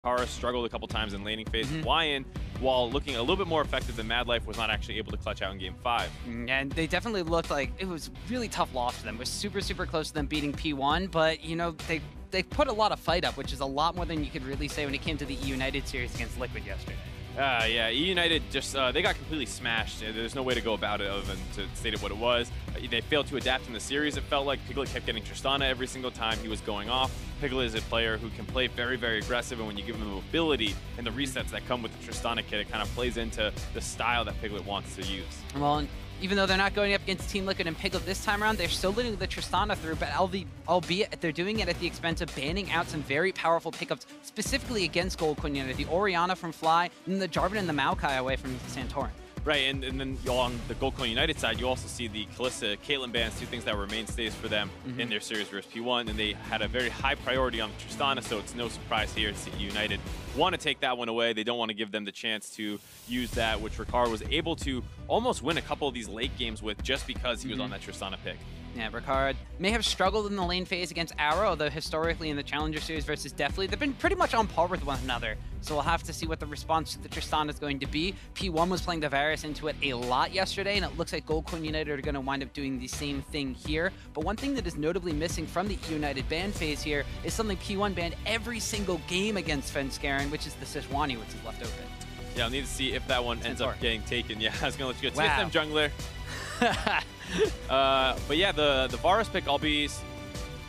Rikara struggled a couple times in laning phase. Lion, while looking a little bit more effective than Madlife, was not actually able to clutch out in Game 5. And they definitely looked like it was really tough loss for them. It was super, super close to them beating P1, but, you know, they put a lot of fight up, which is a lot more than you could really say when it came to the eUnited series against Liquid yesterday. Yeah, eUnited just, they got completely smashed. There's no way to go about it other than to state it what it was. They failed to adapt in the series. It felt like Piglet kept getting Tristana every single time he was going off. Piglet is a player who can play very, very aggressive, and when you give him the mobility and the resets that come with the Tristana kit, it kind of plays into the style that Piglet wants to use. Well, even though they're not going up against Team Liquid and Piglet this time around, they're still letting the Tristana through, but albeit they're doing it at the expense of banning out some very powerful pickups, specifically against Gold Queen United. The Orianna from Fly, and the Jarvan and the Maokai away from Santorin. Right, and then on the Gold Coin United side, you also see the Kalista, Caitlyn bans, two things that were mainstays for them in their series versus P1, and they had a very high priority on the Tristana, so it's no surprise here to see United want to take that one away. They don't want to give them the chance to use that, which Rikara was able to almost win a couple of these late games with just because he was on that Tristana pick. Yeah, Rikara may have struggled in the lane phase against Arrow, although historically in the Challenger Series versus Deftly, they've been pretty much on par with one another. So we'll have to see what the response to the Tristana is going to be. P1 was playing the Varus into it a lot yesterday, and it looks like Gold Queen United are going to wind up doing the same thing here. But one thing that is notably missing from the United ban phase here is something P1 banned every single game against Fenskaren, which is the Sejuani, which is left open. Yeah, I'll need to see if that one ends up getting taken. Yeah, I was going to let you go. Wow. Take them, jungler. But yeah, the Varus pick, I'll be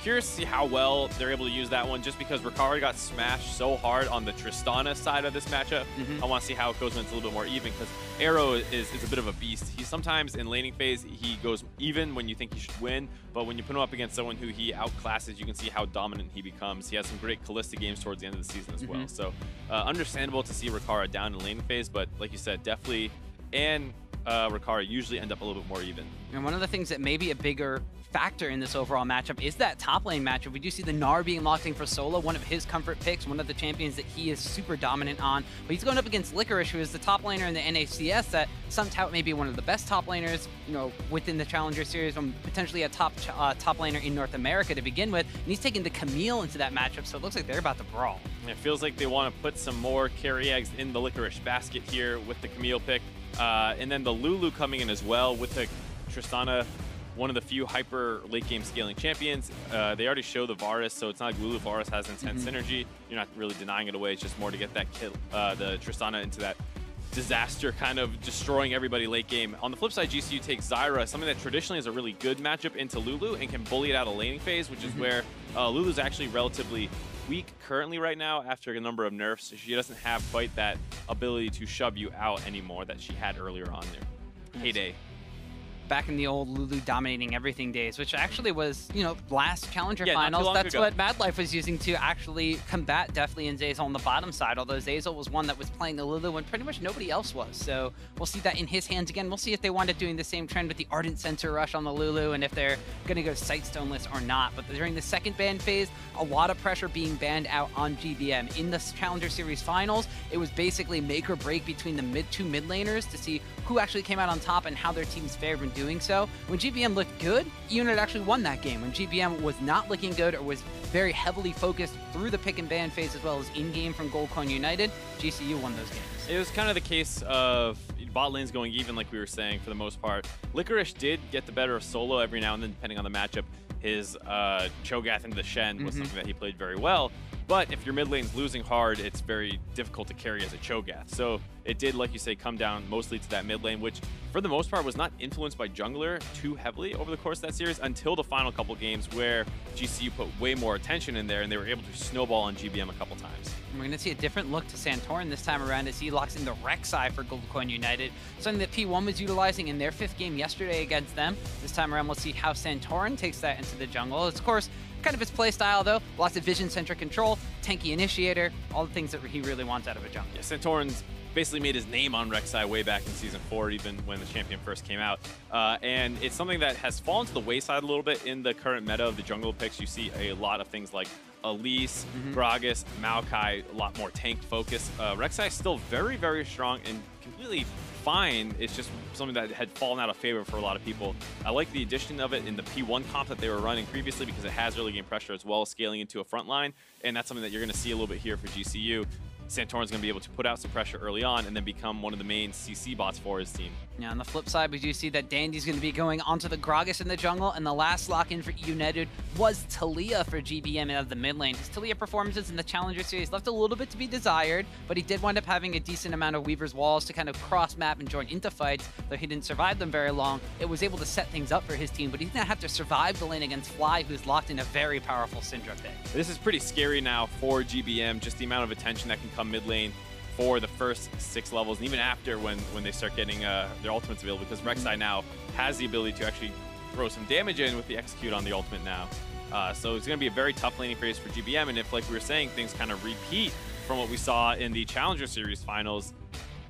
curious to see how well they're able to use that one, just because Rikara got smashed so hard on the Tristana side of this matchup. I want to see how it goes when it's a little bit more even, because Arrow is a bit of a beast. He sometimes in laning phase, he goes even when you think he should win, but when you put him up against someone who he outclasses, you can see how dominant he becomes. He has some great Kalista games towards the end of the season as well. So understandable to see Rikara down in laning phase, but like you said, Deftly and Rikara usually end up a little bit more even. And one of the things that may be a bigger factor in this overall matchup is that top lane matchup. We do see the Gnar being locked in for solo, one of his comfort picks, one of the champions that he is super dominant on. But he's going up against Licorice, who is the top laner in the NACS that some tout may be one of the best top laners, you know, within the Challenger Series, potentially a top laner in North America to begin with. And he's taking the Camille into that matchup, so it looks like they're about to brawl. It feels like they want to put some more carry eggs in the Licorice basket here with the Camille pick. And then the Lulu coming in as well with the Tristana, one of the few hyper late game scaling champions. They already show the Varus, so it's not like Lulu Varus has intense synergy. You're not really denying it away. It's just more to get that kill, the Tristana into that disaster, kind of destroying everybody late game. On the flip side, GCU takes Zyra, something that traditionally is a really good matchup, into Lulu and can bully it out of laning phase, which is where Lulu's actually relatively weak currently right now after a number of nerfs. She doesn't have quite that ability to shove you out anymore that she had earlier on there. Heyday. Back in the old Lulu dominating everything days, which actually was, you know, last Challenger Yeah, Finals. That's ago. what Madlife was using to actually combat Deftly and Zeyzal on the bottom side, although Zeyzal was one that was playing the Lulu when pretty much nobody else was. So we'll see that in his hands again. We'll see if they wind up doing the same trend with the Ardent Sensor Rush on the Lulu and if they're going to go Sightstoneless or not. But during the second ban phase, a lot of pressure being banned out on GBM. In the Challenger Series Finals, it was basically make or break between the two mid laners to see who actually came out on top and how their teams fared when doing so. When GBM looked good, EUNIted actually won that game. When GBM was not looking good or was very heavily focused through the pick and ban phase as well as in-game from Gold Coin United, GCU won those games. It was kind of the case of bot lanes going even, like we were saying, for the most part. Licorice did get the better of solo every now and then, depending on the matchup. His Cho'Gath into the Shen was something that he played very well. But if your mid lane's losing hard, it's very difficult to carry as a Cho'Gath. So it did, like you say, come down mostly to that mid lane, which for the most part was not influenced by jungler too heavily over the course of that series until the final couple games where GCU put way more attention in there and they were able to snowball on GBM a couple times. We're going to see a different look to Santorin this time around as he locks in the Rek'Sai for Gold Coin United, something that P1 was utilizing in their 5th game yesterday against them. This time around, we'll see how Santorin takes that into the jungle. It's, of course, kind of his play style, though. Lots of vision-centric control, tanky initiator, all the things that he really wants out of a jungle. Yeah, Santorin's basically made his name on Rek'Sai way back in Season 4, even when the champion first came out. And it's something that has fallen to the wayside a little bit in the current meta of the jungle picks. You see a lot of things like Elise, Gragas, Maokai, a lot more tank focus. Rek'Sai is still very, very strong and completely fine. It's just something that had fallen out of favor for a lot of people. I like the addition of it in the P1 comp that they were running previously because it has early game pressure as well as scaling into a front line, and that's something that you're going to see a little bit here for GCU. Santorin's going to be able to put out some pressure early on and then become one of the main CC bots for his team. Yeah, on the flip side, we do see that Dandy's going to be going onto the Gragas in the jungle, and the last lock-in for eUnited was Taliyah for GBM out of the mid lane. His Taliyah performances in the Challenger Series left a little bit to be desired, but he did wind up having a decent amount of Weaver's Walls to kind of cross-map and join into fights, though he didn't survive them very long. It was able to set things up for his team, but he's going to have to survive the lane against Fly, who's locked in a very powerful Syndra pick. This is pretty scary now for GBM, just the amount of attention that can come mid lane for the first 6 levels, and even after when they start getting their ultimates available, because Rek'Sai now has the ability to actually throw some damage in with the execute on the ultimate now. So it's going to be a very tough laning phase for GBM, and if, like we were saying, things kind of repeat from what we saw in the Challenger Series finals,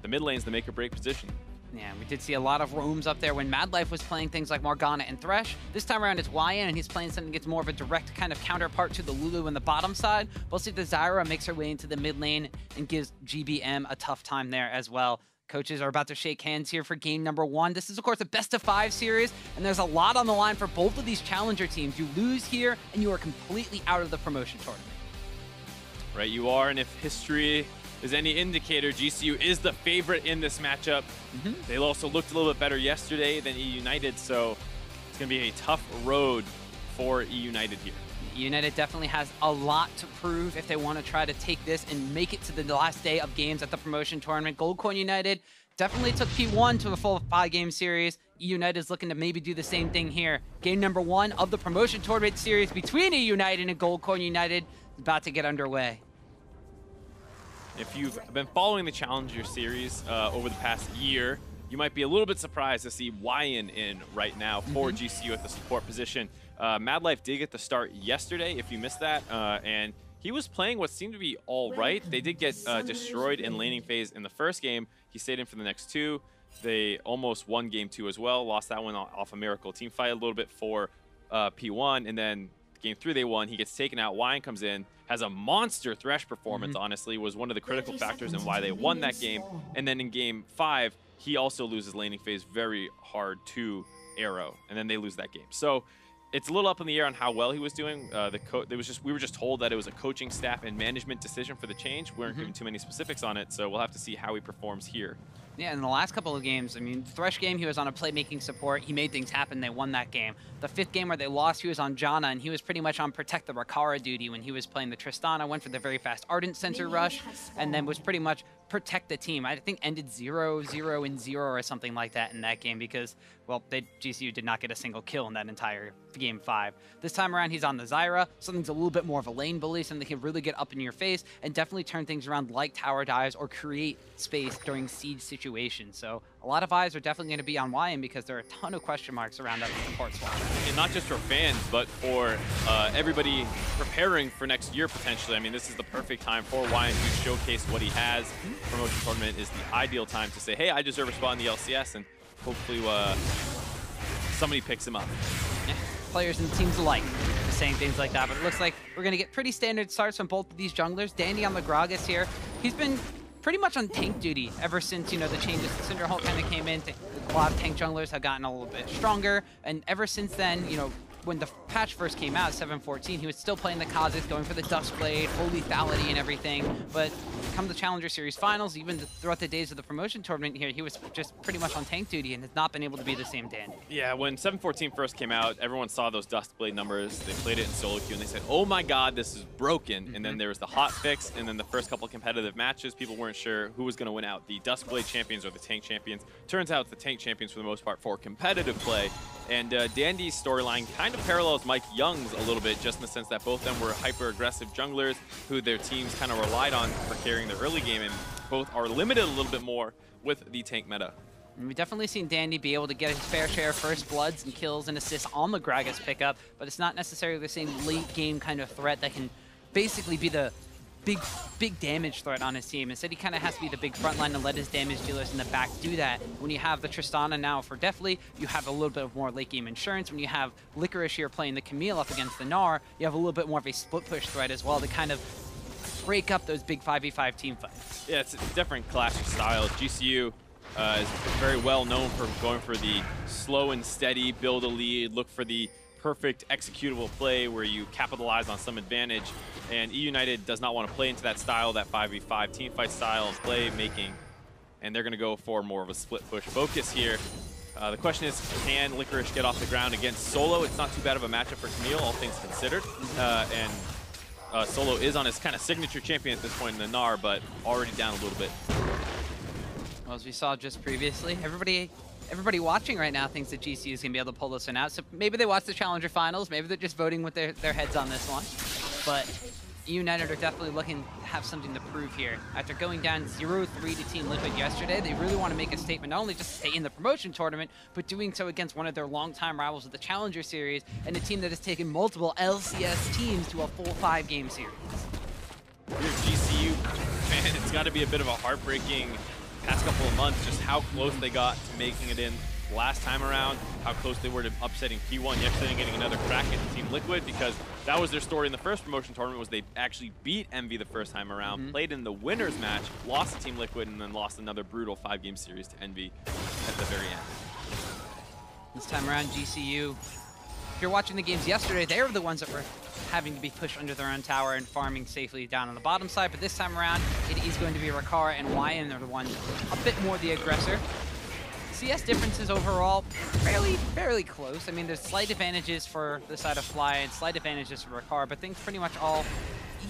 the mid lane's the make or break position. Yeah, we did see a lot of roams up there when Madlife was playing things like Morgana and Thresh. This time around it's YN, and he's playing something that gets more of a direct kind of counterpart to the Lulu in the bottom side. We'll see the Zyra makes her way into the mid lane and gives GBM a tough time there as well. Coaches are about to shake hands here for game number 1. This is, of course, a best-of-5 series, and there's a lot on the line for both of these challenger teams. You lose here, and you are completely out of the promotion tournament. Right, you are, and if history is any indicator, GCU is the favorite in this matchup. They also looked a little bit better yesterday than eUnited, so it's going to be a tough road for eUnited here. eUnited definitely has a lot to prove if they want to try to take this and make it to the last day of games at the promotion tournament. Gold Coin United definitely took P1 to a full 5-game series. eUnited is looking to maybe do the same thing here. Game number 1 of the promotion tournament series between eUnited and Gold Coin United is about to get underway. If you've been following the Challenger Series over the past year, you might be a little bit surprised to see YN in right now for GCU at the support position. Madlife did get the start yesterday, if you missed that, and he was playing what seemed to be all right. They did get destroyed in laning phase in the first game. He stayed in for the next 2. They almost won game 2 as well, lost that one off a miracle team fight a little bit for P1, and then game 3 they won. He gets taken out. YN comes in, has a monster Thresh performance, honestly, was one of the critical factors in why they won that game. And then in game 5, he also loses laning phase very hard to Arrow, and then they lose that game. So it's a little up in the air on how well he was doing. We were just told that it was a coaching staff and management decision for the change. We weren't given too many specifics on it, so we'll have to see how he performs here. Yeah, in the last couple of games, I mean, Thresh game, he was on a playmaking support. He made things happen. They won that game. The 5th game where they lost, he was on Janna, and he was pretty much on protect the Rikara duty when he was playing the Tristana, went for the very fast Ardent Center rush, and then was pretty much protect the team. I think ended 0-0-0 or something like that in that game because, well, GCU did not get a single kill in that entire game 5. This time around, he's on the Zyra. Something's a little bit more of a lane bully, something that can really get up in your face and definitely turn things around like tower dives or create space during siege situations. So a lot of eyes are definitely going to be on YN because there are a ton of question marks around that support slot. And not just for fans, but for everybody preparing for next year potentially. I mean, this is the perfect time for YN to showcase what he has. Promotion tournament is the ideal time to say, hey, I deserve a spot in the LCS, and hopefully somebody picks him up. Yeah, players and teams alike saying things like that, but it looks like we're going to get pretty standard starts from both of these junglers. Dandy on the Gragas here. He's been pretty much on tank duty ever since, you know, the changes. Syndra kind of came in. A lot of tank junglers have gotten a little bit stronger, and ever since then, you know, when the patch first came out, 7.14, he was still playing the Kha'Zix, going for the Duskblade, full lethality and everything. But come the Challenger Series finals, even throughout the days of the promotion tournament here, he was just pretty much on tank duty and has not been able to be the same Dandy. Yeah, when 7.14 first came out, everyone saw those Duskblade numbers. They played it in solo queue and they said, oh my god, this is broken. And then there was the hot fix, and then the first couple competitive matches, people weren't sure who was going to win out, the Duskblade champions or the tank champions. Turns out it's the tank champions for the most part for competitive play. And Dandy's storyline kind of parallels Mike Young's a little bit, just in the sense that both of them were hyper-aggressive junglers who their teams kind of relied on for carrying their early game, and both are limited a little bit more with the tank meta. And we've definitely seen Dandy be able to get his fair share of first bloods and kills and assists on the Gragas pickup, but it's not necessarily the same late-game kind of threat that can basically be the big damage threat on his team. Instead, he kind of has to be the big front line and let his damage dealers in the back do that. When you have the Tristana now for Deftly, you have a little bit of more late game insurance. When you have Licorice here playing the Camille up against the Gnar, you have a little bit more of a split push threat as well to kind of break up those big 5v5 team fights. Yeah, it's a different clash of styles. GCU is very well known for going for the slow and steady, build a lead, look for the perfect executable play where you capitalize on some advantage. And eUnited does not want to play into that style, that 5v5 team fight style of play making. And they're going to go for more of a split push focus here. The question is, can Licorice get off the ground against Solo? It's not too bad of a matchup for Camille, all things considered. Solo is on his kind of signature champion at this point in the Gnar, but already down a little bit. Well, as we saw just previously, everybody watching right now thinks that GCU is going to be able to pull this one out. So maybe they watch the Challenger Finals. Maybe they're just voting with their heads on this one. But eUnited are definitely looking to have something to prove here. After going down 0-3 to Team Liquid yesterday, they really want to make a statement, not only just to stay in the promotion tournament, but doing so against one of their longtime rivals of the Challenger Series, and a team that has taken multiple LCS teams to a full 5-game series. If you're GCU, man, it's got to be a bit of a heartbreaking past couple of months, just how close they got to making it in last time around, how close they were to upsetting P1 yesterday and getting another crack at Team Liquid, because that was their story in the first promotion tournament, was they actually beat Envy the first time around, played in the winner's match, lost to Team Liquid, and then lost another brutal 5-game series to Envy at the very end. This time around, GCU, if you're watching the games yesterday, they were the ones that were having to be pushed under their own tower and farming safely down on the bottom side, but this time around, it is going to be Rikara and EUN are the ones a bit more the aggressor. CS differences overall, fairly close. I mean, there's slight advantages for the side of Fly and slight advantages for Rikara, but things pretty much all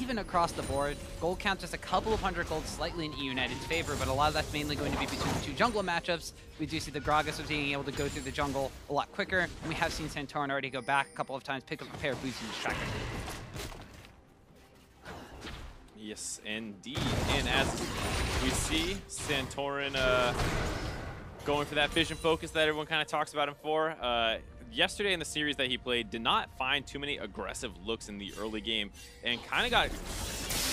even across the board. Gold count just a couple of 100 gold slightly in eUnited's favor, but a lot of that's mainly going to be between the two jungle matchups. We do see the Gragas being able to go through the jungle a lot quicker, and we have seen Santorin already go back a couple of times, pick up a pair of boots and distract him. Yes, indeed. And as we see, Santorin going for that vision focus that everyone kind of talks about him for. Yesterday in the series that he played, did not find too many aggressive looks in the early game and kind of got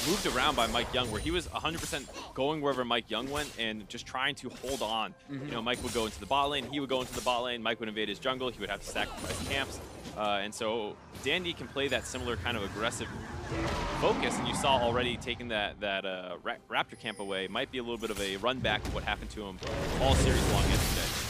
moved around by Mike Young, where he was 100% going wherever Mike Young went and just trying to hold on. You know, Mike would go into the bot lane, he would go into the bot lane, Mike would invade his jungle, he would have to sacrifice camps. And so Dandy can play that similar kind of aggressive focus, and you saw already taking that Raptor camp away might be a little bit of a run back to what happened to him all series long yesterday.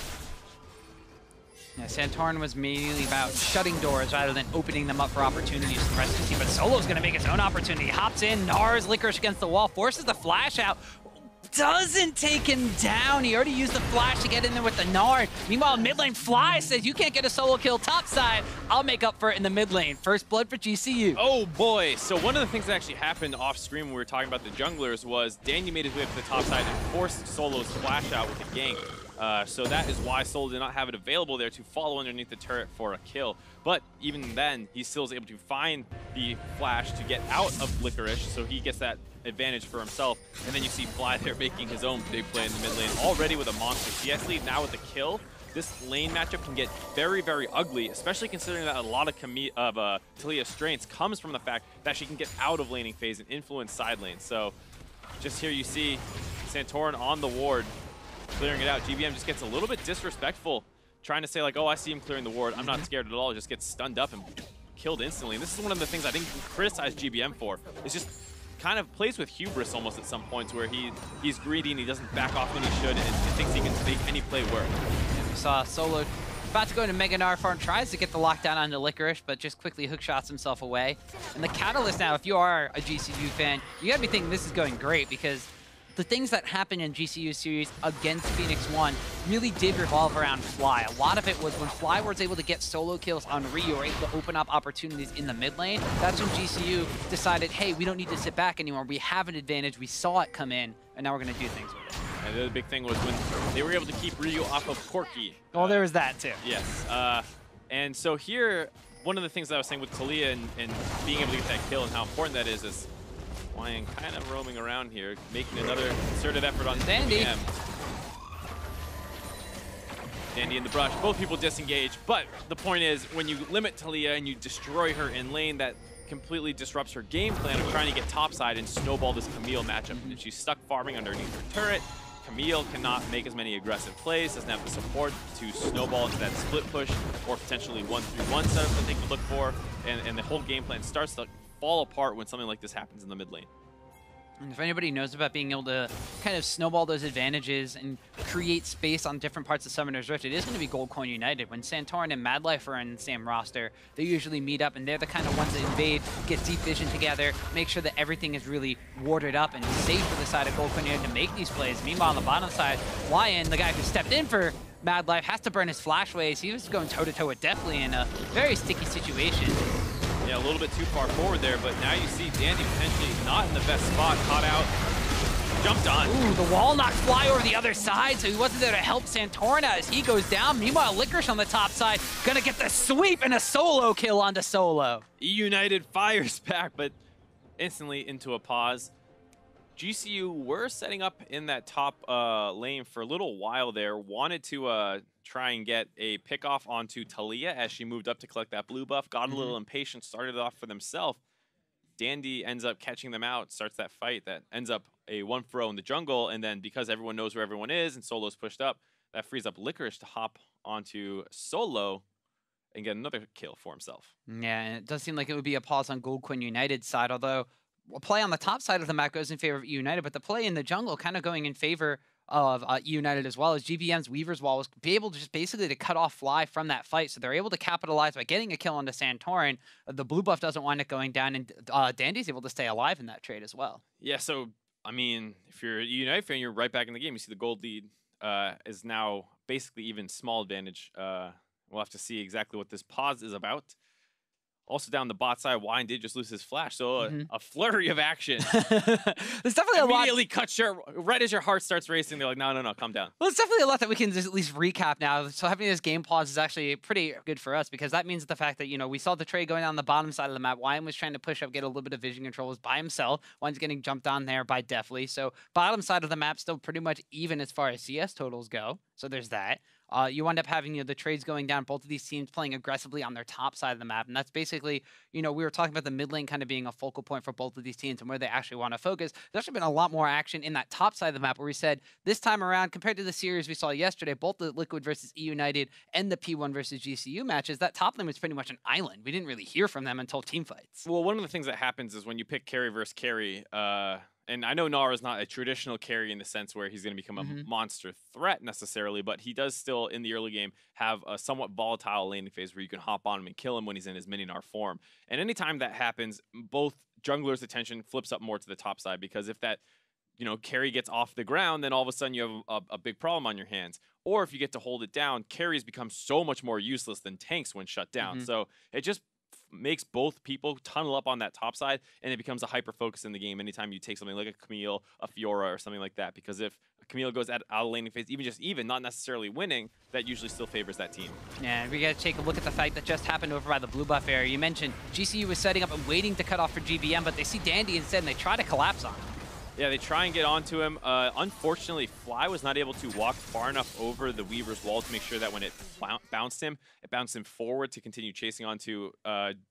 Yeah, Santorin was mainly about shutting doors rather than opening them up for opportunities for the rest of the team, but Solo's going to make his own opportunity. Hops in, Gnar's Licorice against the wall, forces the flash out, doesn't take him down. He already used the flash to get in there with the Gnar. Meanwhile, mid lane Fly says, you can't get a solo kill topside. I'll make up for it in the mid lane. First blood for GCU. Oh boy, so one of the things that actually happened off screen when we were talking about the junglers was Dandy made his way up to the top side and forced Solo's flash out with a gank. So that is why Solo did not have it available there to follow underneath the turret for a kill. But even then, he still is able to find the flash to get out of Licorice, so he gets that advantage for himself. And then you see Fly there making his own big play in the mid lane, already with a monster CS lead. Now with the kill, this lane matchup can get very, very ugly, especially considering that a lot of Taliyah's strengths comes from the fact that she can get out of laning phase and influence side lanes. So just here you see Santorin on the ward, clearing it out. GBM just gets a little bit disrespectful, trying to say like, oh, I see him clearing the ward, I'm not scared at all, just gets stunned up and killed instantly. And this is one of the things I think you can criticize GBM for. It's just kind of plays with hubris almost at some points, where he's greedy and he doesn't back off when he should, and thinks he can make any play work. And we saw Solo about to go into Mega Gnar farm, tries to get the lockdown onto Licorice, but just quickly hookshots himself away. And the catalyst now, if you are a GCU fan, you gotta be thinking this is going great, because the things that happened in GCU series against Phoenix 1 really did revolve around Fly. A lot of it was when Fly was able to get solo kills on Ryu, or able to open up opportunities in the mid lane. That's when GCU decided, hey, we don't need to sit back anymore. We have an advantage. We saw it come in, and now we're going to do things with it. And the other big thing was when they were able to keep Ryu off of Corki. Well, there was that too. Yes. And so here, one of the things that I was saying with Taliyah and being able to get that kill and how important that is Lion kind of roaming around here, making another concerted effort on Dandy. GBM. Dandy in the brush, both people disengage, but the point is, when you limit Taliyah and you destroy her in lane, that completely disrupts her game plan of trying to get topside and snowball this Camille matchup. And she's stuck farming underneath her turret. Camille cannot make as many aggressive plays, doesn't have the support to snowball into that split push or potentially 1-3-1 setup that they could look for, and the whole game plan starts to fall apart when something like this happens in the mid lane. And if anybody knows about being able to kind of snowball those advantages and create space on different parts of Summoner's Rift, it is going to be Goldcoin United. When Santorin and Madlife are in the same roster, they usually meet up, and they're the kind of ones that invade, get deep vision together, make sure that everything is really warded up and safe for the side of Goldcoin United to make these plays. Meanwhile, on the bottom side, Lion, the guy who stepped in for Madlife, has to burn his flashways. He was going toe-to-toe with Deftly in a very sticky situation. Yeah, a little bit too far forward there, but now you see Dandy potentially not in the best spot, caught out, jumped on. Ooh, the wall knocked Fly over the other side, so he wasn't there to help Santorin as he goes down. Meanwhile, Licorice on the top side, gonna get the sweep and a solo kill onto Solo. eUnited fires back, but instantly into a pause. GCU were setting up in that top lane for a little while there, wanted to try and get a pick off onto Taliyah as she moved up to collect that blue buff, got a little impatient, started off for themselves. Dandy ends up catching them out, starts that fight that ends up a 1-for-0 in the jungle, and then because everyone knows where everyone is and Solo's pushed up, that frees up Licorice to hop onto Solo and get another kill for himself. Yeah, and it does seem like it would be a pause on Goldcoin United's side, although a play on the top side of the map goes in favor of eUnited, but the play in the jungle kind of going in favor of eUnited as well, as GBM's Weaver's Wall was able to just basically to cut off Fly from that fight, so they're able to capitalize by getting a kill onto Santorin. The blue buff doesn't wind up going down, and Dandy's able to stay alive in that trade as well. Yeah, so, I mean, if you're a eUnited fan, you're right back in the game. You see the gold lead is now basically even small advantage. We'll have to see exactly what this pause is about. Also down the bot side, Wine did just lose his flash, so a flurry of action. There's definitely immediately cuts short, right as your heart starts racing. They're like, no, calm down. Well, it's definitely a lot that we can just at least recap now. So having this game pause is actually pretty good for us, because that means the fact that, you know, we saw the trade going on the bottom side of the map. Wine was trying to push up, get a little bit of vision control, was by himself. Wine's getting jumped on there by Deftly. So bottom side of the map still pretty much even as far as CS totals go. So there's that. You wind up having, you know, the trades going down, both of these teams playing aggressively on their top side of the map. And that's basically, you know, we were talking about the mid lane kind of being a focal point for both of these teams and where they actually want to focus. There's actually been a lot more action in that top side of the map, where we said this time around, compared to the series we saw yesterday, both the Liquid versus eUnited and the P1 versus GCU matches, that top lane was pretty much an island. We didn't really hear from them until team fights. Well, one of the things that happens is when you pick carry versus carry, and I know Gnar is not a traditional carry in the sense where he's going to become a monster threat necessarily, but he does still, in the early game, have a somewhat volatile laning phase where you can hop on him and kill him when he's in his mini Gnar form. And anytime that happens, both junglers' attention flips up more to the top side, because if that, you know, carry gets off the ground, then all of a sudden you have a big problem on your hands. Or if you get to hold it down, carries become so much more useless than tanks when shut down. So it just makes both people tunnel up on that top side, and it becomes a hyper focus in the game anytime you take something like a Camille, a Fiora, or something like that, because if Camille goes out of laning phase, even, not necessarily winning, that usually still favors that team. Yeah, we gotta take a look at the fight that just happened over by the blue buff area. You mentioned GCU was setting up and waiting to cut off for GBM, but they see Dandy instead, and they try to collapse on him. Yeah, they try and get onto him. Unfortunately, Fly was not able to walk far enough over the Weaver's Wall to make sure that when it bounced him forward to continue chasing onto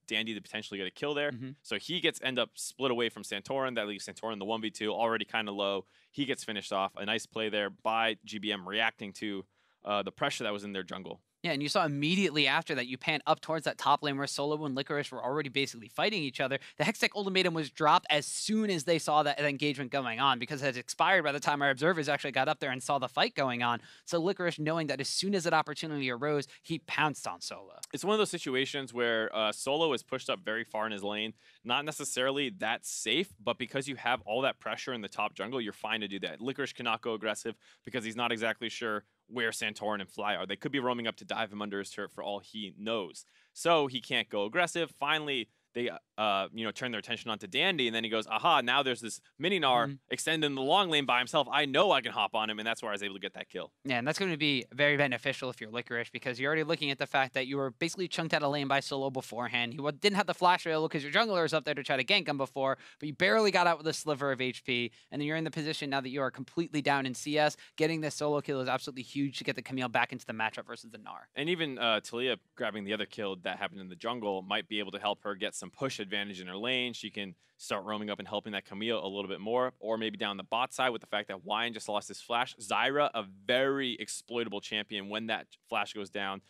Dandy to potentially get a kill there. So he end up split away from Santorin. That leaves Santorin the 1v2, already kind of low. He gets finished off. A nice play there by GBM, reacting to the pressure that was in their jungle. Yeah, and you saw immediately after that, you pan up towards that top lane where Solo and Licorice were already basically fighting each other. The Hextech Ultimatum was dropped as soon as they saw that engagement going on, because it had expired by the time our observers actually got up there and saw the fight going on. So Licorice, knowing that as soon as that opportunity arose, he pounced on Solo. It's one of those situations where Solo is pushed up very far in his lane. Not necessarily that safe, but because you have all that pressure in the top jungle, you're fine to do that. Licorice cannot go aggressive because he's not exactly sure where Santorin and Fly are. They could be roaming up to dive him under his turret for all he knows. So he can't go aggressive. Finally, they turn their attention onto Dandy, and then he goes, aha, now there's this mini Gnar extending the long lane by himself. I know I can hop on him, and that's where I was able to get that kill. Yeah, and that's going to be very beneficial if you're Licorice, because you're already looking at the fact that you were basically chunked out of lane by Solo beforehand. You didn't have the flash rail because your jungler was up there to try to gank him before, but you barely got out with a sliver of HP, and then you're in the position now that you are completely down in CS. Getting this solo kill is absolutely huge to get the Camille back into the matchup versus the Gnar. And even Taliyah grabbing the other kill that happened in the jungle might be able to help her get some push advantage in her lane. She can start roaming up and helping that Camille a little bit more, or maybe down the bot side with the fact that Wine just lost his flash. Zyra, a very exploitable champion when that flash goes down,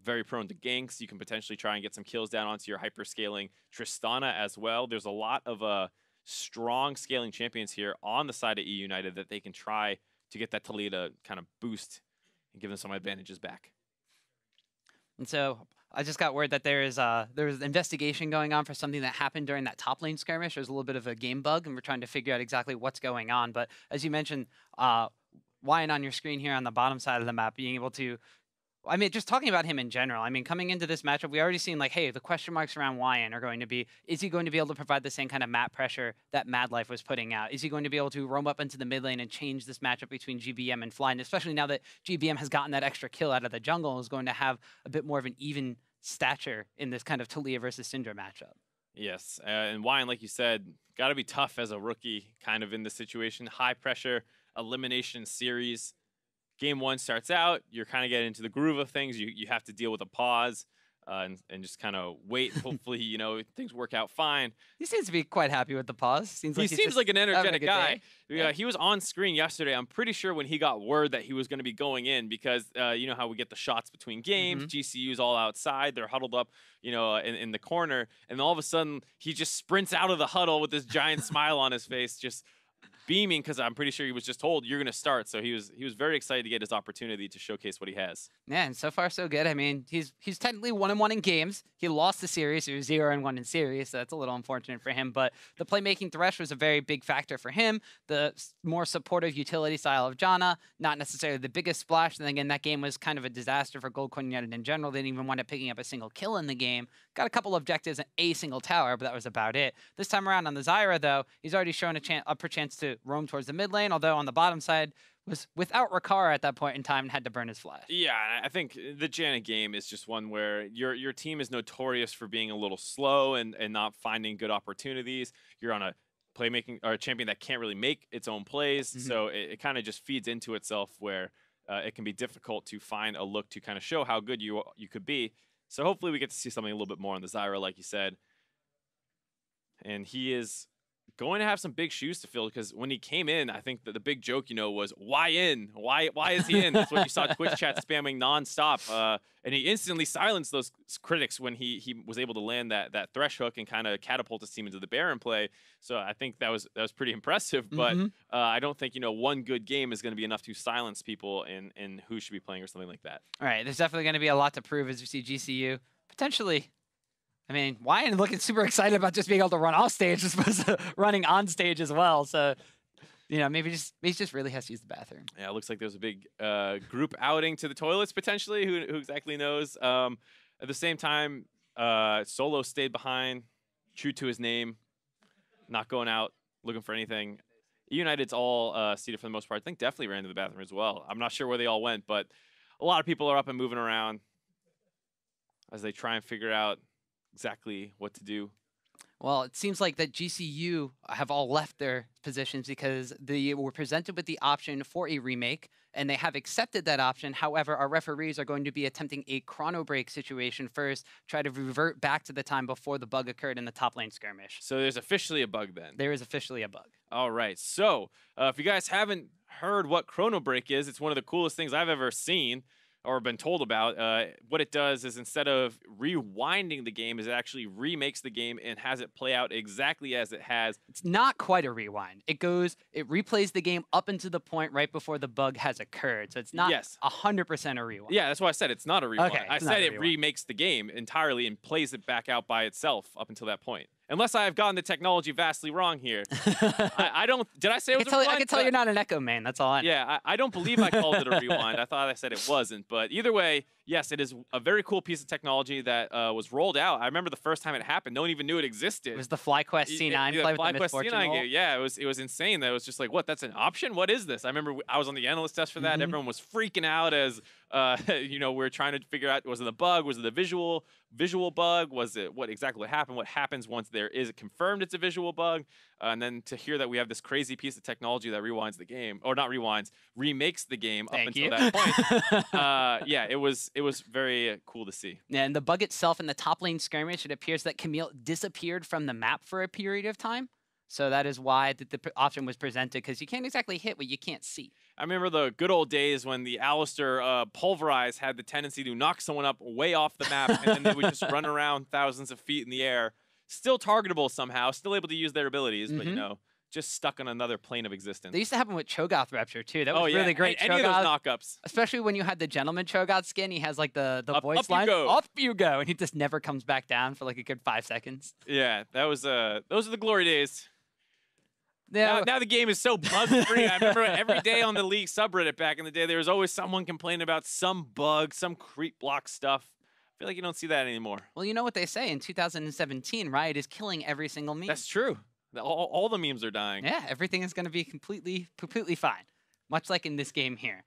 very prone to ganks. You can potentially try and get some kills down onto your hyper-scaling Tristana as well. There's a lot of strong scaling champions here on the side of eUnited that they can try to get that Taliyah to kind of boost and give them some advantages back. And so I just got word that there's an investigation going on for something that happened during that top lane skirmish. There's a little bit of a game bug, and we're trying to figure out exactly what's going on. But as you mentioned, Wyan on your screen here on the bottom side of the map, being able to, I mean, just talking about him in general, I mean, coming into this matchup, we already seen like, hey, the question marks around Wyan are going to be, is he going to be able to provide the same kind of map pressure that Madlife was putting out? Is he going to be able to roam up into the mid lane and change this matchup between GBM and Fly? And especially now that GBM has gotten that extra kill out of the jungle, is going to have a bit more of an even stature in this kind of Taliyah versus Syndra matchup. Yes, and Wyan, like you said, got to be tough as a rookie kind of in this situation. High pressure, elimination series. Game 1 starts out, you're kind of getting into the groove of things. You have to deal with a pause and just kind of wait. Hopefully, you know, things work out fine. He seems to be quite happy with the pause. He seems like an energetic guy. Yeah. He was on screen yesterday. I'm pretty sure when he got word that he was going to be going in because you know how we get the shots between games. GCU's all outside. They're huddled up, you know, in the corner. And all of a sudden, he just sprints out of the huddle with this giant smile on his face, just beaming, because I'm pretty sure he was just told you're going to start. So he was very excited to get his opportunity to showcase what he has. Yeah, and so far so good. I mean, he's technically 1-1 in games. He lost the series. He was 0-1 in series, so that's a little unfortunate for him. But the playmaking Thresh was a very big factor for him. The more supportive utility style of Janna, not necessarily the biggest splash. And again, that game was kind of a disaster for Gold Coin United in general. They didn't even wind up picking up a single kill in the game. Got a couple objectives and a single tower, but that was about it. This time around on the Zyra, though, he's already shown a chance to roam towards the mid lane, although on the bottom side was without Rikara at that point in time and had to burn his flash. Yeah, I think the Janna game is just one where your team is notorious for being a little slow and not finding good opportunities. You're on a playmaking or a champion that can't really make its own plays, so it kind of just feeds into itself where it can be difficult to find a look to kind of show how good you could be. So hopefully we get to see something a little bit more on the Zyra, like you said. And he is going to have some big shoes to fill, because when he came in, I think that the big joke, you know, was why in? Why is he in? That's what you saw Twitch chat spamming nonstop. And he instantly silenced those critics when he was able to land that Thresh hook and kind of catapult his team into the Baron play. So I think that was pretty impressive. But I don't think, you know, one good game is going to be enough to silence people in who should be playing or something like that. All right, there's definitely going to be a lot to prove as we see GCU potentially. I mean, Wyan looking super excited about just being able to run off stage as opposed to running on stage as well. So, you know, maybe he just really has to use the bathroom. Yeah, it looks like there's a big group outing to the toilets potentially. Who exactly knows? At the same time, Solo stayed behind, true to his name, not going out looking for anything. eUnited's all seated for the most part. I think Deftly ran to the bathroom as well. I'm not sure where they all went, but a lot of people are up and moving around as they try and figure out exactly what to do. Well, it seems like that GCU have all left their positions because they were presented with the option for a remake, and they have accepted that option. However, our referees are going to be attempting a chrono break situation first, try to revert back to the time before the bug occurred in the top lane skirmish. So there's officially a bug then? There is officially a bug. All right. So if you guys haven't heard what chrono break is, it's one of the coolest things I've ever seen or been told about. What it does is, instead of rewinding the game, is it actually remakes the game and has it play out exactly as it has. It's not quite a rewind. It replays the game up into the point right before the bug has occurred. So it's not 100% a rewind. Yeah, that's why I said it's not a rewind. Okay, I said it remakes the game entirely and plays it back out by itself up until that point. Unless I have gotten the technology vastly wrong here. I don't. Did I say it was a rewind? I can tell you're not an Echo main. That's all I know. Yeah, I don't believe I called it a rewind. I thought I said it wasn't. But either way, yes, it is a very cool piece of technology that was rolled out. I remember the first time it happened, no one even knew it existed. It was the FlyQuest C9 play with the Misfortune roll. Yeah, it was insane. That it was just like, what? That's an option? What is this? I remember I was on the analyst test for that. Everyone was freaking out as you know, we're trying to figure out, was it a bug? Was it a visual bug? Was it what exactly happened? What happens once there is confirmed it's a visual bug? And then to hear that we have this crazy piece of technology that rewinds the game, or not rewinds, remakes the game up until that point. Yeah, it was very cool to see. Yeah, and the bug itself in the top lane skirmish, it appears that Camille disappeared from the map for a period of time. So that is why the option was presented, because you can't exactly hit what you can't see. I remember the good old days when the Alistair Pulverize had the tendency to knock someone up way off the map, and then they would just run around thousands of feet in the air. still targetable somehow, still able to use their abilities, but, you know, just stuck on another plane of existence. They used to happen with Cho'Gath Rapture too. That was really great. Any of those knockups. Especially when you had the Gentleman Cho'Gath skin. He has like the voice up line. You go. Up you go. And he just never comes back down for like a good 5 seconds. Yeah, that was those are the glory days. Yeah. Now the game is so bug-free. I remember every day on the League subreddit back in the day, there was always someone complaining about some bug, some creep block stuff. I feel like you don't see that anymore. Well, you know what they say in 2017, Riot is killing every single meme. That's true. All the memes are dying. Yeah, everything is going to be completely fine, much like in this game here.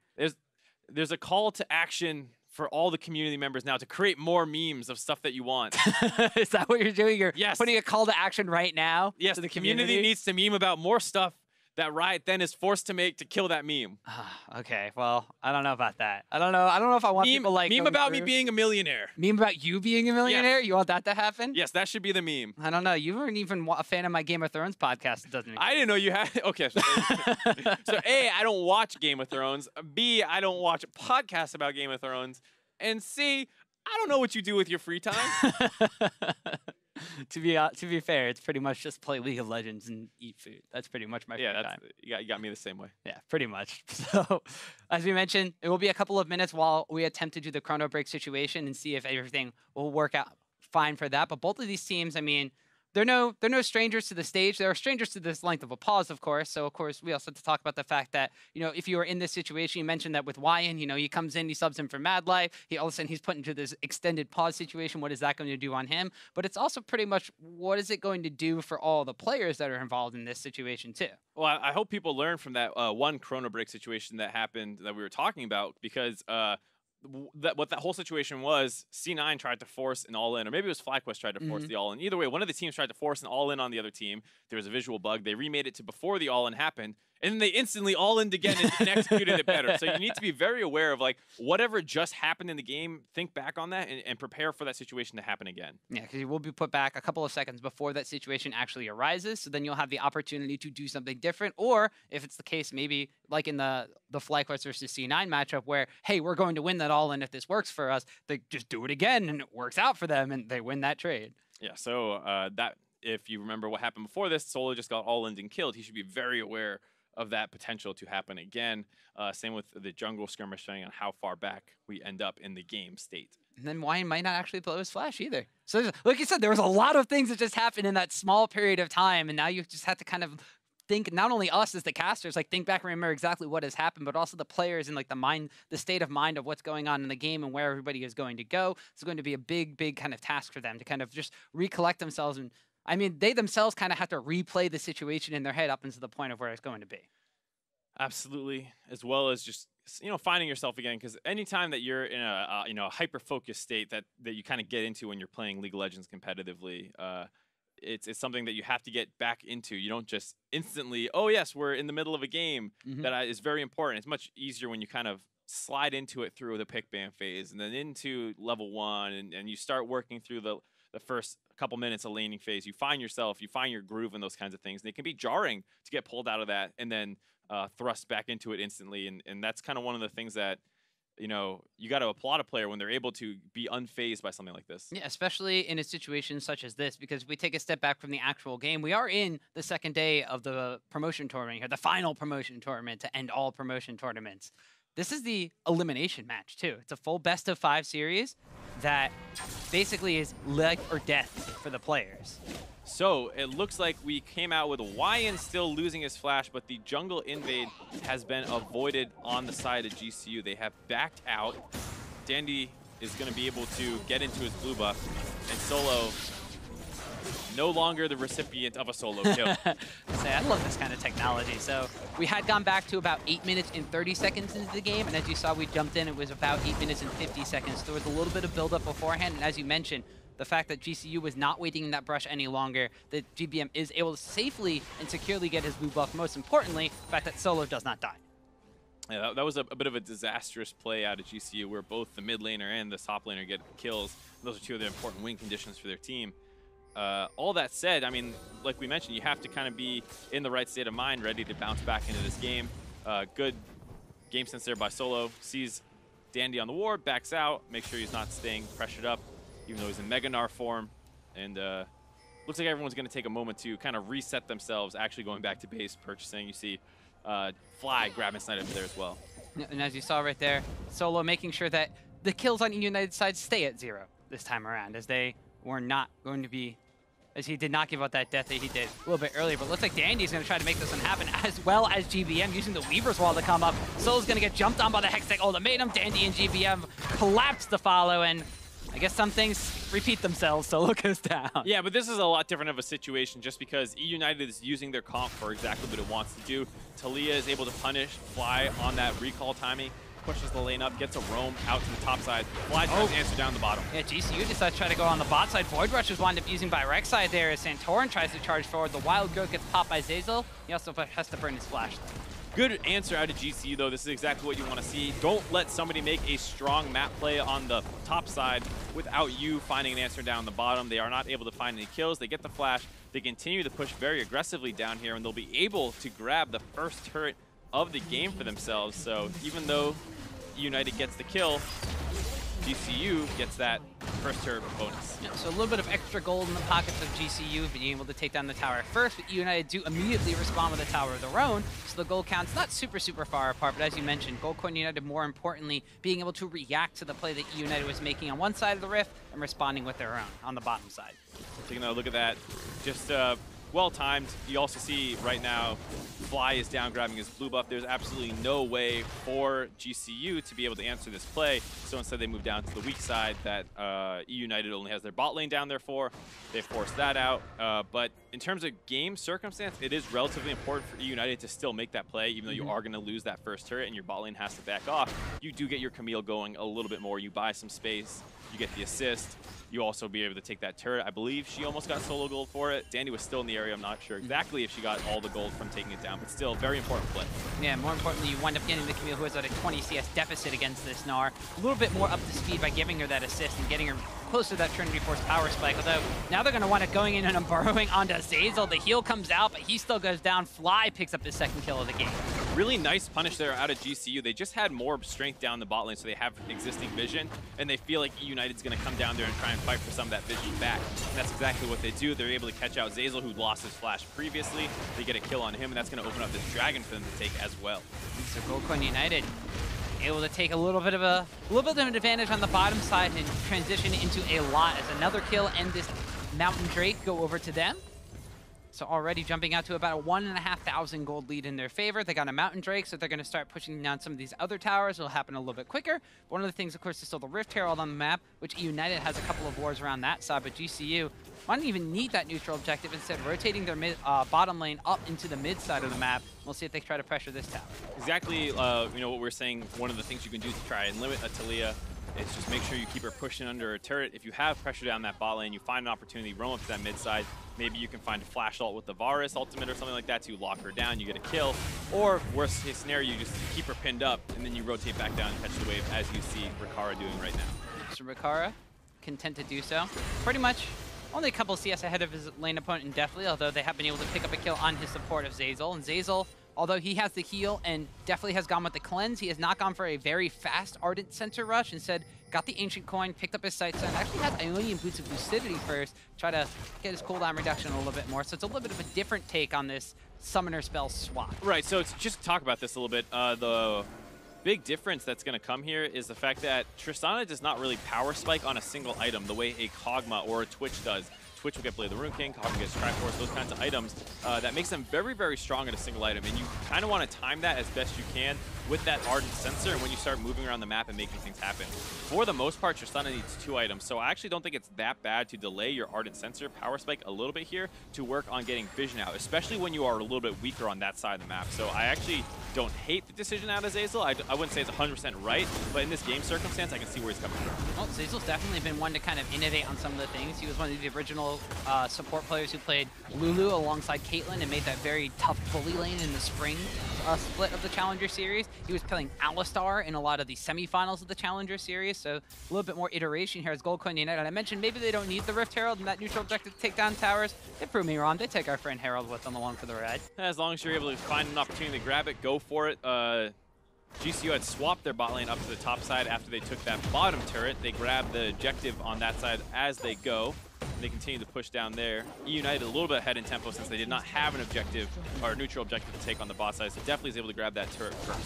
There's a call to action for all the community members now to create more memes of stuff that you want. Is that what you're doing? You're yes. putting a call to action right now? Yes, to the community needs to meme about more stuff that Riot then is forced to make to kill that meme. Okay, well, I don't know about that. I don't know if I want people like meme about me being a millionaire. Meme about you being a millionaire? Yes. You want that to happen? Yes, that should be the meme. I don't know. You weren't even a fan of my Game of Thrones podcast, doesn't it? I didn't know you had. Okay. So A, I don't watch Game of Thrones. B, I don't watch podcasts about Game of Thrones. And C, I don't know what you do with your free time. To be fair, it's pretty much just play League of Legends and eat food. That's pretty much my free time. You got me the same way. Yeah, pretty much. So, as we mentioned, it will be a couple of minutes while we attempt to do the chrono break situation and see if everything will work out fine for that. But both of these teams, I mean, they're no strangers to the stage. They're strangers to this length of a pause, of course. So, of course, we also have to talk about the fact that, you know, if you are in this situation, you mentioned that with YN, you know, he comes in, he subs in for Madlife. All of a sudden, he's put into this extended pause situation. What is that going to do on him? But it's also pretty much what is it going to do for all the players that are involved in this situation, too? Well, I hope people learn from that one chrono break situation that happened that we were talking about, because what that whole situation was, C9 tried to force an all-in, or maybe it was FlyQuest tried to force the all-in. Either way, one of the teams tried to force an all-in on the other team. There was a visual bug. They remade it to before the all-in happened, and then they instantly all-in again and executed it better. So you need to be very aware of, like, whatever just happened in the game, think back on that and prepare for that situation to happen again. Yeah, because you will be put back a couple of seconds before that situation actually arises, so then you'll have the opportunity to do something different, or if it's the case, maybe like in the FlyQuest versus C9 matchup where, hey, we're going to win that all-in if this works for us, they just do it again and it works out for them and they win that trade. Yeah, so that, if you remember what happened before this, Solo just got all-in and killed. He should be very aware of that potential to happen again. Same with the jungle skirmish, showing on how far back we end up in the game state. And then YN might not actually blow his flash either. So like you said, there was a lot of things that just happened in that small period of time, and now you just have to kind of think, not only us as the casters, like think back and remember exactly what has happened, but also the players and like the state of mind of what's going on in the game and where everybody is going to go. It's going to be a big kind of task for them to kind of just recollect themselves. And I mean, they themselves kind of have to replay the situation in their head up until the point of where it's going to be. Absolutely, as well as just, you know, finding yourself again, because anytime that you're in a you know, a hyper-focused state that you kind of get into when you're playing League of Legends competitively, it's something that you have to get back into. You don't just instantly, oh yes, we're in the middle of a game. That is very important. It's much easier when you kind of slide into it through the pick ban phase and then into level 1, and you start working through the first couple minutes of laning phase. You find yourself, you find your groove and those kinds of things. And it can be jarring to get pulled out of that and then thrust back into it instantly. And that's kind of one of the things that, you know, you got to applaud a player when they're able to be unfazed by something like this. Yeah, especially in a situation such as this, because if we take a step back from the actual game, we are in the second day of the promotion tournament here, the final promotion tournament to end all promotion tournaments. This is the elimination match, too. It's a full best-of-5 series that basically is life or death for the players. So it looks like we came out with YN still losing his flash, but the jungle invade has been avoided on the side of GCU. They have backed out. Dandy is going to be able to get into his blue buff, and Solo no longer the recipient of a solo kill. I love this kind of technology. So we had gone back to about 8 minutes and 30 seconds into the game, and as you saw, we jumped in. It was about 8 minutes and 50 seconds. There was a little bit of build-up beforehand, and as you mentioned, the fact that GCU was not waiting in that brush any longer, that GBM is able to safely and securely get his blue buff. Most importantly, the fact that Solo does not die. Yeah, that was a bit of a disastrous play out of GCU, where both the mid laner and the top laner get kills. Those are two of the important win conditions for their team. All that said, I mean, like we mentioned, you have to kind of be in the right state of mind, ready to bounce back into this game. Good game sense there by Solo. Sees Dandy on the ward, backs out, makes sure he's not staying pressured up, even though he's in Mega Gnar form. And looks like everyone's going to take a moment to kind of reset themselves, actually going back to base purchasing. You see Fly grabbing Snipe over there as well. And as you saw right there, Solo making sure that the kills on eUnited's side stay at 0 this time around, as they were not going to be, as he did not give out that death that he did a little bit earlier. But it looks like Dandy's going to try to make this one happen, as well as GBM using the Weaver's Wall to come up. Solo's going to get jumped on by the Hextech ultimatum. Dandy and GBM collapse the follow, and I guess some things repeat themselves. Solo goes down. Yeah, but this is a lot different of a situation just because eUnited is using their comp for exactly what it wants to do. Taliyah is able to punish Fly on that recall timing, pushes the lane up, gets a roam out to the top side. Fly tries to answer down the bottom. Yeah, GCU decides to try to go on the bot side. Void Rush is wound up using by Rek'Sai there as Santorin tries to charge forward. The Wild Goat gets popped by Zeyzal. He also has to burn his flash though. Good answer out of GCU, though. This is exactly what you want to see. Don't let somebody make a strong map play on the top side without you finding an answer down the bottom. They are not able to find any kills. They get the flash. They continue to push very aggressively down here, and they'll be able to grab the first turret of the game for themselves. So even though eUnited gets the kill, GCU gets that first turret bonus. Yeah, so a little bit of extra gold in the pockets of GCU being able to take down the tower first, but eUnited do immediately respond with a tower of their own, so the gold count's not super far apart, but as you mentioned, Goldcoin United more importantly being able to react to the play that eUnited was making on one side of the rift and responding with their own on the bottom side. Taking a look at that, just well timed. You also see right now Fly is down grabbing his blue buff. There's absolutely no way for GCU to be able to answer this play, so instead they move down to the weak side that eUnited only has their bot lane down there for. They forced that out, but in terms of game circumstance, it is relatively important for eUnited to still make that play, even though you are going to lose that first turret and your bot lane has to back off. You do get your Camille going a little bit more. You buy some space, you get the assist. You also be able to take that turret. I believe she almost got solo gold for it. Dandy was still in the area. I'm not sure exactly if she got all the gold from taking it down, but still, very important play. Yeah, more importantly, you wind up getting the Camille, who is at a 20 CS deficit against this Gnar. A little bit more up to speed by giving her that assist and getting her close to that Trinity Force power spike, although now they're going to wind up going in and burrowing onto Zeyzal. The heal comes out, but he still goes down. Fly picks up his second kill of the game. Really nice punish there out of GCU. They just had more strength down the bot lane, so they have existing vision, and they feel like eUnited's going to come down there and try and fight for some of that vision back. And that's exactly what they do. They're able to catch out Zeyzal, who lost his flash previously. They get a kill on him, and that's going to open up this dragon for them to take as well. So Goldcoin United able to take a little bit of an advantage on the bottom side and transition into a lot as another kill and this Mountain Drake go over to them. So already jumping out to about a 1,500 gold lead in their favor. They got a Mountain Drake, so they're going to start pushing down some of these other towers. It'll happen a little bit quicker. But one of the things, of course, is still the Rift Herald on the map, which eUnited has a couple of wars around that side, but GCU wouldn't even need that neutral objective, instead rotating their bottom lane up into the mid side of the map. We'll see if they try to pressure this tower. Exactly, you know what we're saying, one of the things you can do to try and limit a Taliyah is just make sure you keep her pushing under a turret. If you have pressure down that bot lane, you find an opportunity, roam up to that mid side. Maybe you can find a flash ult with the Varus ultimate or something like that to lock her down, you get a kill. Or worst case scenario, you just keep her pinned up and then you rotate back down and catch the wave, as you see Rikara doing right now. So Rikara, content to do so. Pretty much only a couple CS ahead of his lane opponent in Deftly, although they have been able to pick up a kill on his support of Zeyzal. And Zeyzal, although he has the heal and Deftly has gone with the cleanse, he has not gone for a very fast Ardent Sensor rush. Instead, got the Ancient Coin, picked up his Sights, and actually has Ionian Boots of Lucidity first, try to get his cooldown reduction a little bit more. So it's a little bit of a different take on this Summoner spell swap. Right, so to just talk about this a little bit, the big difference that's going to come here is the fact that Tristana does not really power spike on a single item the way a Kog'Maw or a Twitch does. Twitch will get Blade of the Rune King, Kog'Maw gets Triforce, those kinds of items. That makes them very, very strong at a single item. And you kind of want to time that as best you can with that Ardent Sensor when you start moving around the map and making things happen. For the most part, Tristana needs 2 items. So I actually don't think it's that bad to delay your Ardent Sensor power spike a little bit here to work on getting vision out, especially when you are a little bit weaker on that side of the map. So I actually don't hate the decision out of Zeyzal. I wouldn't say it's 100% right, but in this game circumstance, I can see where he's coming from. Well, Zeyzal's definitely been one to kind of innovate on some of the things. He was one of the original support players who played Lulu alongside Caitlyn and made that very tough bully lane in the spring split of the Challenger Series. He was playing Alistar in a lot of the semifinals of the Challenger Series, so a little bit more iteration here as Goldcoin United. I mentioned maybe they don't need the Rift Herald and that neutral objective to take down towers. They prove me wrong. They take our friend Herald with them along for the ride. As long as you're able to find an opportunity to grab it, go for it. GCU had swapped their bot lane up to the top side after they took that bottom turret. They grabbed the objective on that side as they go. And they continue to push down there. eUnited a little bit ahead in tempo since they did not have an objective or a neutral objective to take on the bot side. So Deftly is able to grab that turret first.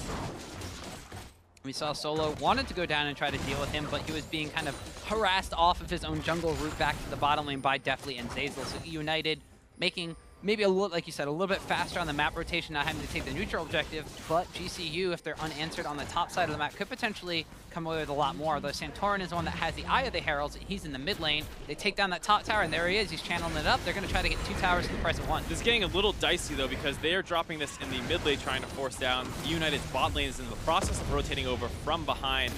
We saw Solo wanted to go down and try to deal with him, but he was being kind of harassed off of his own jungle route back to the bottom lane by Deftly and Zeyzal. So eUnited making maybe a little, like you said, a little bit faster on the map rotation, not having to take the neutral objective, but GCU, if they're unanswered on the top side of the map, could potentially come away with a lot more. Though Santorin is the one that has the Eye of the Heralds, he's in the mid lane. They take down that top tower, and there he is. He's channeling it up. They're going to try to get 2 towers for the price of 1. This is getting a little dicey, though, because they are dropping this in the mid lane, trying to force down. eUnited's bot lane is in the process of rotating over from behind.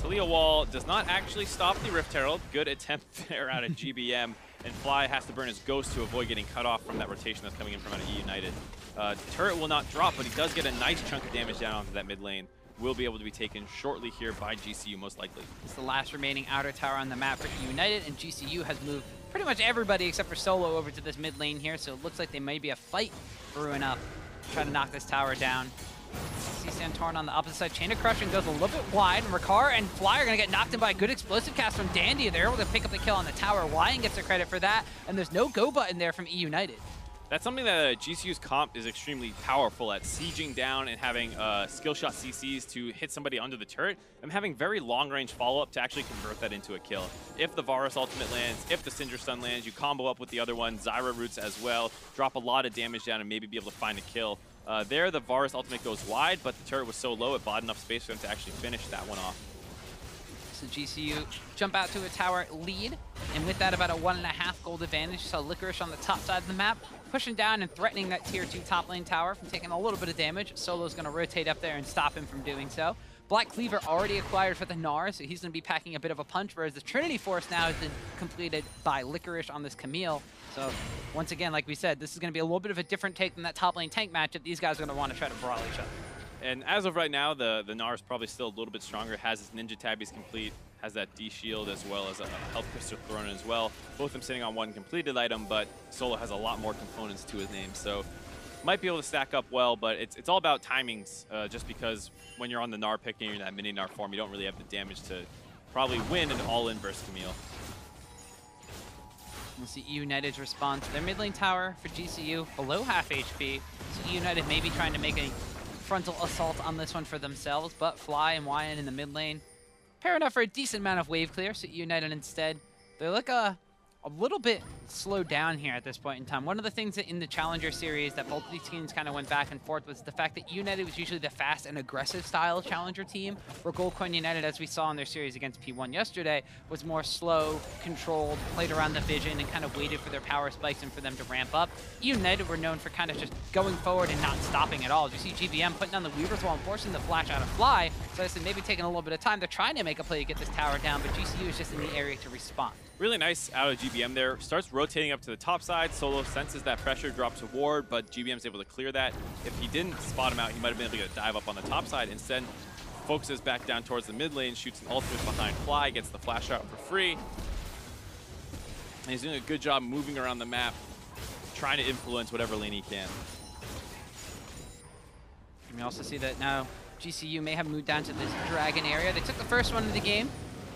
Taliyah wall does not actually stop the Rift Herald. Good attempt there out of GBM. And Fly has to burn his Ghost to avoid getting cut off from that rotation that's coming in from out of eUnited. Turret will not drop, but he does get a nice chunk of damage down onto that mid lane. Will be able to be taken shortly here by GCU, most likely. It's the last remaining outer tower on the map for eUnited, and GCU has moved pretty much everybody except for Solo over to this mid lane here, so it looks like they may be a fight brewing up, trying to knock this tower down. See Santorin on the opposite side. Chain of Crushing goes a little bit wide, and Rikara and Fly are going to get knocked in by a good explosive cast from Dandy. They're able to pick up the kill on the tower. Lion gets the credit for that, and there's no go button there from eUnited. That's something that GCU's comp is extremely powerful at, sieging down and having skill shot CCs to hit somebody under the turret, and having very long-range follow-up to actually convert that into a kill. If the Varus ultimate lands, if the Syndra stun lands, you combo up with the other one, Zyra roots as well, drop a lot of damage down and maybe be able to find a kill. There, the Varus ultimate goes wide, but the turret was so low it bought enough space for them to actually finish that one off. So GCU jump out to a tower lead, and with that about a 1.5 gold advantage. So Licorice on the top side of the map, pushing down and threatening that tier 2 top lane tower from taking a little bit of damage. Solo's going to rotate up there and stop him from doing so. Black Cleaver already acquired for the Gnar, so he's going to be packing a bit of a punch, whereas the Trinity Force now has been completed by Licorice on this Camille. So once again, like we said, this is going to be a little bit of a different take than that top lane tank matchup. These guys are going to want to try to brawl each other. And as of right now, the Gnar is probably still a little bit stronger. Has his Ninja Tabbies complete, has that D-Shield as well as a Health Crystal thrown in as well. Both of them sitting on one completed item, but Solo has a lot more components to his name. So might be able to stack up well, but it's all about timings, just because when you're on the Gnar pick and you're in that mini Gnar form, you don't really have the damage to probably win an all-in versus Camille. We'll see eUnited's response to their mid lane tower for GCU, below half HP. So eUnited may be trying to make a frontal assault on this one for themselves, but Fly and Wyan in the mid lane pair enough for a decent amount of wave clear, so eUnited instead, they look a little bit slowed down here at this point in time. One of the things that in the Challenger series that both these teams kind of went back and forth was the fact that eUnited was usually the fast and aggressive style Challenger team, where Goldcoin United, as we saw in their series against P1 yesterday, was more slow, controlled, played around the vision, and kind of waited for their power spikes and for them to ramp up. eUnited were known for kind of just going forward and not stopping at all. As you see GBM putting down the Weaver's Wall and forcing the flash out of Fly, so I said maybe taking a little bit of time. They're trying to make a play to get this tower down, but GCU is just in the area to respond. Really nice out of GBM there. Starts rotating up to the top side. Solo senses that pressure, drops a ward, but GBM's able to clear that. If he didn't spot him out, he might have been able to dive up on the top side. Instead, focuses back down towards the mid lane, shoots an ultimate behind Fly, gets the flash out for free. And he's doing a good job moving around the map, trying to influence whatever lane he can. And we also see that now GCU may have moved down to this Dragon area. They took the first one of the game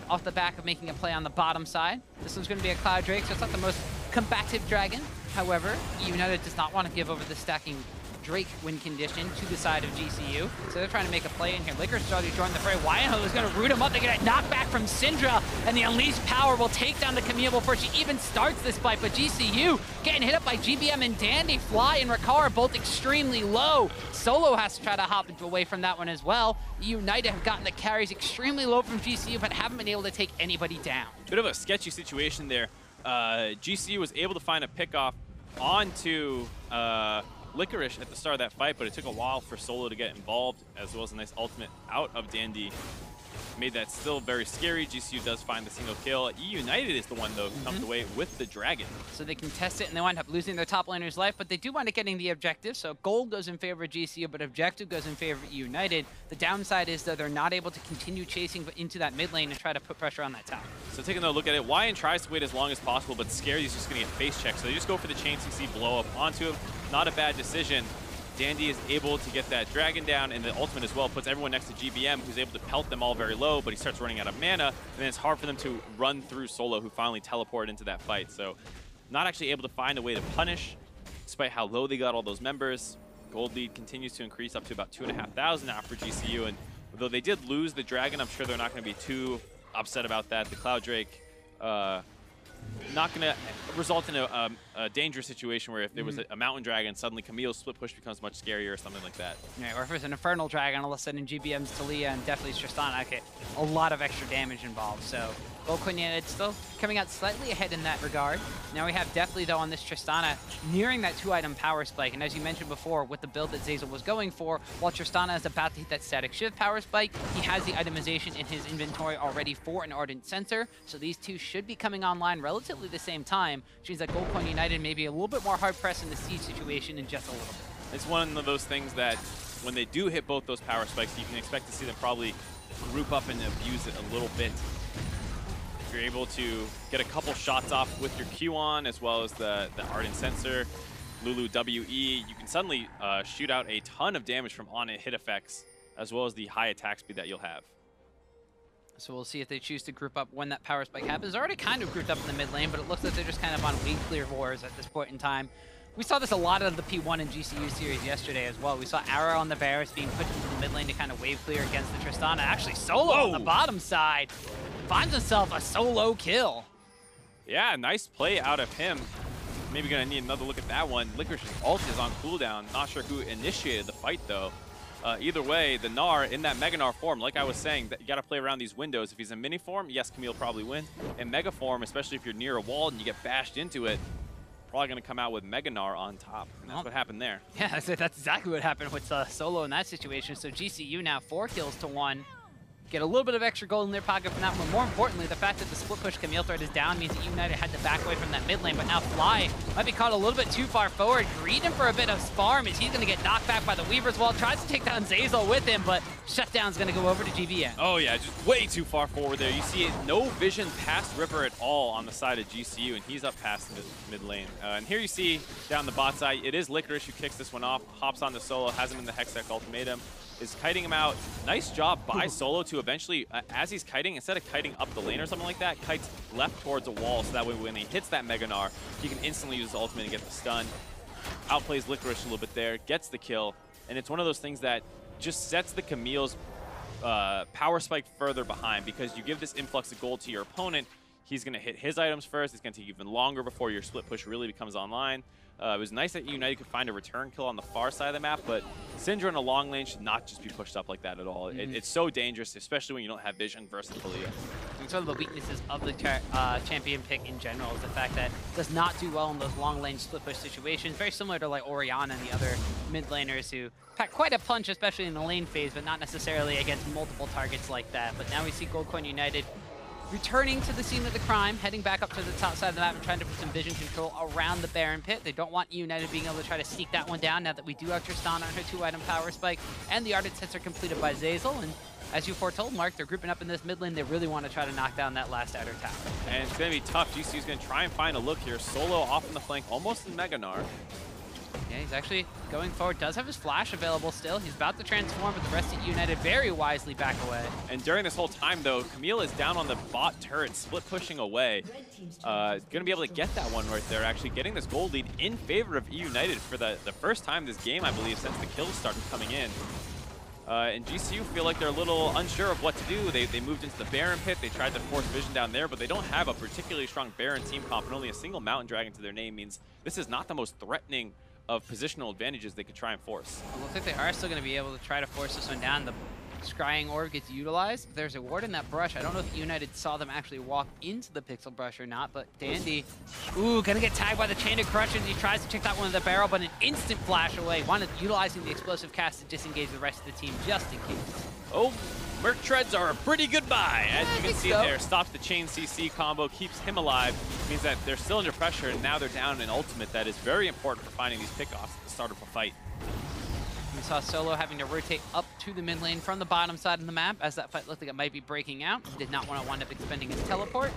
off the back of making a play on the bottom side. This one's going to be a Cloud Drake, so it's not the most combative Dragon. However, eUnited does not want to give over the stacking Drake win condition to the side of GCU, so they're trying to make a play in here. Licorice already joined the fray. Wyanho is going to root him up. They get a knockback from Syndra, and the Unleashed Power will take down the Camille before she even starts this fight, but GCU getting hit up by GBM and Dandy. Fly and Rikara both extremely low. Solo has to try to hop away from that one as well. eUnited have gotten the carries extremely low from GCU, but haven't been able to take anybody down. Bit of a sketchy situation there. GCU was able to find a pickoff onto Licorice at the start of that fight, but it took a while for Solo to get involved, as well as a nice ultimate out of Dandy. Made that still very scary. GCU does find the single kill. eUnited is the one, though, who comes away with the Dragon. So they can test it, and they wind up losing their top laner's life, but they do wind up getting the objective. So gold goes in favor of GCU, but objective goes in favor of eUnited. The downside is that they're not able to continue chasing into that mid lane and try to put pressure on that tower. So taking a look at it, Wyan tries to wait as long as possible, but Scary's just going to get face checked. So they just go for the chain CC blow up onto him. Not a bad decision. Dandy is able to get that dragon down, and the ultimate as well puts everyone next to GBM, who's able to pelt them all very low, but he starts running out of mana, and then it's hard for them to run through Solo, who finally teleported into that fight. So not actually able to find a way to punish, despite how low they got all those members. Gold lead continues to increase up to about 2,500 now for GCU, and though they did lose the dragon, I'm sure they're not going to be too upset about that. The Cloud Drake not going to result in a dangerous situation where if there was a mountain dragon, suddenly Camille's split push becomes much scarier or something like that. Yeah, or if it's an infernal dragon, all of a sudden GBM's Taliyah and Deftly's Tristana, okay, a lot of extra damage involved. So GCU still coming out slightly ahead in that regard. Now we have Deftly though on this Tristana nearing that 2-item power spike, and as you mentioned before, with the build that Zeyzal was going for, while Tristana is about to hit that static shift power spike, he has the itemization in his inventory already for an Ardent Sensor, so these two should be coming online relatively the same time, which means that GCU may be a little bit more hard-pressed in the siege situation in just a little bit. It's one of those things that when they do hit both those power spikes, you can expect to see them probably group up and abuse it a little bit. If you're able to get a couple shots off with your Q on, as well as the Ardent Sensor, Lulu WE, you can suddenly shoot out a ton of damage from on-it hit effects, as well as the high attack speed that you'll have. So we'll see if they choose to group up when that power spike happens. They're already kind of grouped up in the mid lane, but it looks like they're just kind of on wave clear wars at this point in time. We saw this a lot of the P1 and GCU series yesterday as well. We saw Arrow on the Varus being put into the mid lane to kind of wave clear against the Tristana. Actually, Solo on the bottom side finds himself a solo kill. Yeah, nice play out of him. Maybe gonna need another look at that one. Licorice's ult is on cooldown. Not sure who initiated the fight though. Either way, the Gnar in that Mega Gnar form, like I was saying, that you got to play around these windows. If he's in mini form, yes, Camille probably win. In Mega form, especially if you're near a wall and you get bashed into it, probably going to come out with Mega Gnar on top. And that's what happened there. Yeah, that's exactly what happened with Solo in that situation. So GCU now 4 kills to 1. Get a little bit of extra gold in their pocket from that one. More importantly, the fact that the split push Camille threat is down means that eUnited had to back away from that mid lane, but now Fly might be caught a little bit too far forward. Greeding for a bit of Sparm as he's going to get knocked back by the Weaver's Wall. Tries to take down Zeyzal with him, but Shutdown's going to go over to GBM. Oh yeah, just way too far forward there. You see no vision past Ripper at all on the side of GCU, and he's up past mid lane. And here you see down the bot side, it is Licorice who kicks this one off, hops on the Solo, has him in the Hextech Ultimatum, is kiting him out. Nice job by Solo to eventually, as he's kiting, instead of kiting up the lane or something like that, kites left towards a wall, so that way when he hits that Mega Gnar, he can instantly use his ultimate and get the stun. Outplays Licorice a little bit there, gets the kill, and it's one of those things that just sets the Camille's power spike further behind, because you give this influx of gold to your opponent, he's going to hit his items first, it's going to take even longer before your split push really becomes online. It was nice that eUnited could find a return kill on the far side of the map, but Syndra in a long lane should not just be pushed up like that at all. It's so dangerous, especially when you don't have vision versus Taliyah. It's one of the weaknesses of the champion pick in general is the fact that it does not do well in those long lane split push situations. Very similar to like Orianna and the other mid laners who pack quite a punch, especially in the lane phase, but not necessarily against multiple targets like that. But now we see GCU returning to the scene of the crime, heading back up to the top side of the map and trying to put some vision control around the Baron Pit. They don't want eUnited being able to try to sneak that one down now that we do have Tristana on her 2-item power spike, and the Ardent Sensor completed by Zeyzal. And as you foretold, Mark, they're grouping up in this mid lane. They really want to try to knock down that last outer tower. And it's going to be tough. GCU's going to try and find a look here. Solo off on the flank, almost in Mega Gnar. Yeah, he's actually going forward. Does have his flash available still. He's about to transform, but the rest of eUnited very wisely back away. And during this whole time, though, Camille is down on the bot turret, split pushing away. Going to be able to get that one right there, actually getting this gold lead in favor of eUnited for the first time this game, I believe, since the kills started coming in. And GCU feel like they're a little unsure of what to do. They moved into the Baron Pit. They tried to force vision down there, but they don't have a particularly strong Baron team comp, and only a single Mountain Dragon to their name means this is not the most threatening of positional advantages they could try and force. It looks like they are still going to be able to try to force this one down. The Scrying Orb gets utilized. There's a ward in that brush. I don't know if eUnited saw them actually walk into the Pixel Brush or not, but Dandy, gonna get tagged by the Chain of Corruption. He tries to check that one in the barrel, but an instant flash away. Wanted utilizing the explosive cast to disengage the rest of the team just in case. Oh, Merc Treads are a pretty good buy. As you can see there, stops the Chain CC combo, keeps him alive. Means that they're still under pressure, and now they're down an ultimate that is very important for finding these pickoffs at the start of a fight. We saw Solo having to rotate up to the mid lane from the bottom side of the map as that fight looked like it might be breaking out. Did not want to wind up expending his teleport.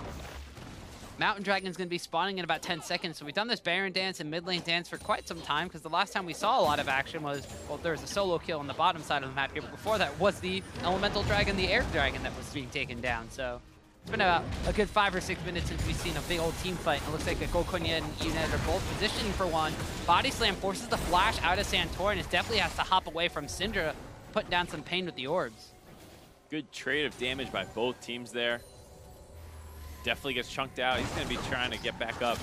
Mountain Dragon's going to be spawning in about 10 seconds. So we've done this Baron dance and mid lane dance for quite some time, because the last time we saw a lot of action was, well, there was a solo kill on the bottom side of the map here, but before that was the Elemental Dragon, the Air Dragon that was being taken down. So it's been about a good 5 or 6 minutes since we've seen a big old team fight. It looks like the Golkonia and eUnited are both positioning for one. Body Slam forces the flash out of Santorin, as Deftly has to hop away from Syndra, putting down some pain with the orbs. Good trade of damage by both teams there. Definitely gets chunked out. He's going to be trying to get back up.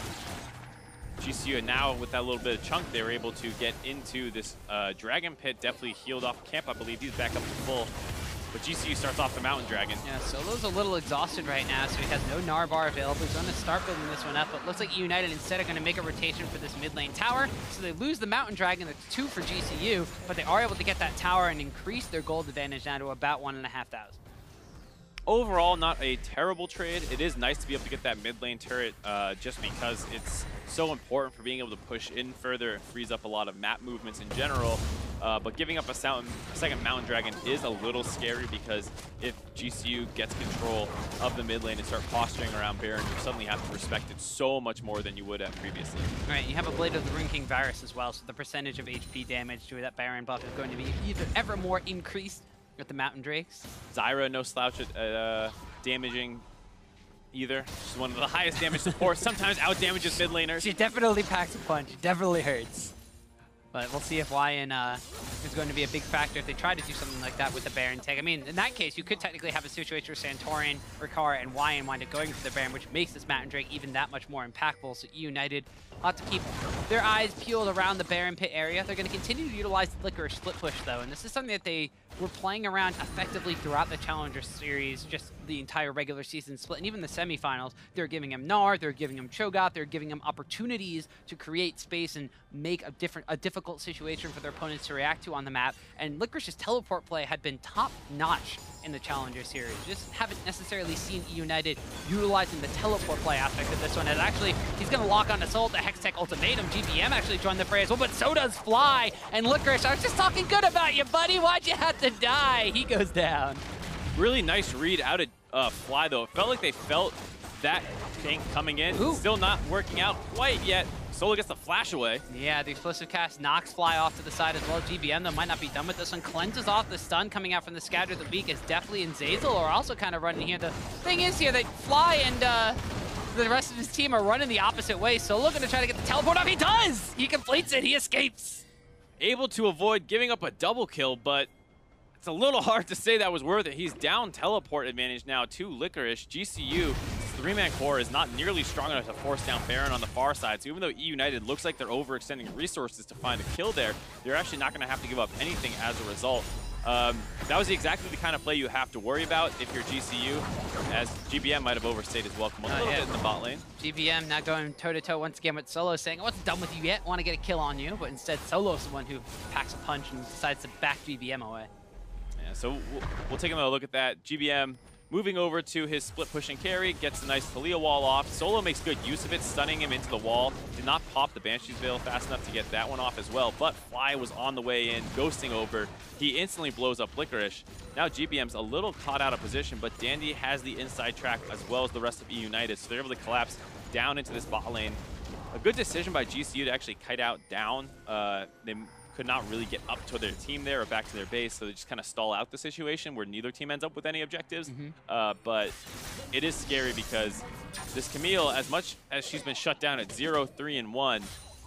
GCU now, with that little bit of chunk, they were able to get into this Dragon Pit. Definitely healed off camp. I believe he's back up to full. But GCU starts off the Mountain Dragon. Yeah, Solo's a little exhausted right now, so he has no Gnar bar available. He's going to start building this one up, but looks like eUnited instead are going to make a rotation for this mid lane tower. So they lose the Mountain Dragon. That's 2 for GCU, but they are able to get that tower and increase their gold advantage now to about 1,500. Overall, not a terrible trade. It is nice to be able to get that mid lane turret just because it's so important for being able to push in further. It frees up a lot of map movements in general. But giving up a second Mountain Dragon is a little scary, because if GCU gets control of the mid lane and start posturing around Baron, you suddenly have to respect it so much more than you would have previously. Right, you have a Blade of the Rune King Varus as well, so the percentage of HP damage to that Baron buff is going to be either ever more increased with the Mountain Drakes. Zyra, no slouch at damaging either. She's one of the highest damage supports, sometimes out damages mid laners. She definitely packs a punch, it definitely hurts. But we'll see if YN is going to be a big factor if they try to do something like that with the Baron tag. I mean, in that case, you could technically have a situation where Santorin, Rikara, and YN wind up going for the Baron, which makes this Mountain Drake even that much more impactful. So eUnited have to keep their eyes peeled around the Baron pit area. They're going to continue to utilize the Licorice split push, though, and this is something that they were playing around effectively throughout the Challenger Series, just the entire regular season split, and even the semifinals. They're giving him Gnar, they're giving him Cho'Gath, they're giving him opportunities to create space and make a difficult situation for their opponents to react to on the map. And Licorice's teleport play had been top-notch in the Challenger Series. Just haven't necessarily seen eUnited utilizing the teleport play aspect of this one. And actually, he's going to lock on Assault, the Hextech Ultimatum. GBM actually joined the fray as well, but so does Fly. And Licorice, I was just talking good about you, buddy. Why'd you have to die? He goes down. Really nice read out of Fly, though. It felt like they felt that tank coming in. Ooh. Still not working out quite yet. Solo gets the flash away. Yeah, the explosive cast knocks Fly off to the side as well. GBM, though, might not be done with this one. Cleanses off the stun coming out from the Scatter of the Weak, as Deftly and Zeyzal are also kind of running here. The thing is here that Fly and the rest of his team are running the opposite way. Solo going to try to get the teleport off. He does! He completes it. He escapes. Able to avoid giving up a double kill, but it's a little hard to say that was worth it. He's down teleport advantage now to Licorice. GCU, three-man core is not nearly strong enough to force down Baron on the far side. So even though eUnited looks like they're overextending resources to find a kill there, they're actually not going to have to give up anything as a result. That was exactly the kind of play you have to worry about if you're GCU, as GBM might have overstayed his welcome a little bit in the bot lane. GBM now going toe-to-toe once again with Solo, saying, I wasn't done with you yet, want to get a kill on you, but instead Solo's the one who packs a punch and decides to back GBM away. Yeah, so we'll take another look at that. GBM moving over to his split push and carry, gets a nice Taliyah wall off. Solo makes good use of it, stunning him into the wall. Did not pop the Banshee's Veil fast enough to get that one off as well, but Fly was on the way in, ghosting over. He instantly blows up Licorice. Now GBM's a little caught out of position, but Dandy has the inside track as well as the rest of eUnited, so they're able to collapse down into this bot lane. A good decision by GCU to actually kite out down. They could not really get up to their team there or back to their base, so they just kind of stall out the situation where neither team ends up with any objectives. But it is scary because this Camille, as much as she's been shut down at 0, 3, and 1,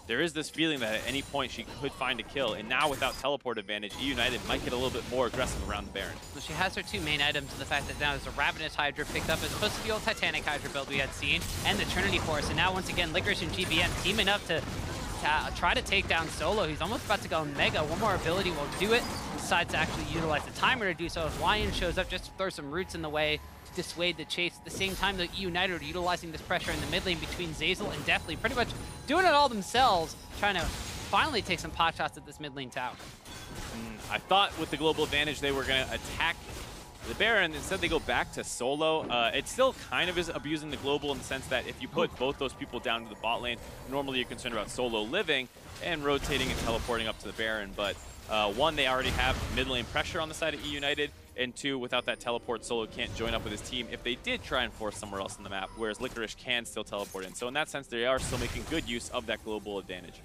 there is this feeling that at any point she could find a kill. And now without teleport advantage, eUnited might get a little bit more aggressive around the Baron. So she has her two main items, and the fact that now there's a Ravenous Hydra picked up as opposed to the old Titanic Hydra build we had seen, and the Trinity Force. And now once again, Licorice and GBM teaming up to try to take down Solo. He's almost about to go Mega. One more ability will do it. Decides to actually utilize the timer to do so. As YN shows up just to throw some roots in the way to dissuade the chase. At the same time, the eUnited are utilizing this pressure in the mid lane between Zeyzal and Deftly, pretty much doing it all themselves, trying to finally take some pot shots at this mid lane tower. I thought with the global advantage they were going to attack the Baron. Instead they go back to Solo. It still kind of is abusing the global in the sense that if you put both those people down to the bot lane, normally you're concerned about Solo living and rotating and teleporting up to the Baron, but One, they already have mid lane pressure on the side of eUnited, and two, without that teleport, Solo can't join up with his team if they did try and force somewhere else in the map, whereas Licorice can still teleport in. So in that sense, they are still making good use of that global advantage.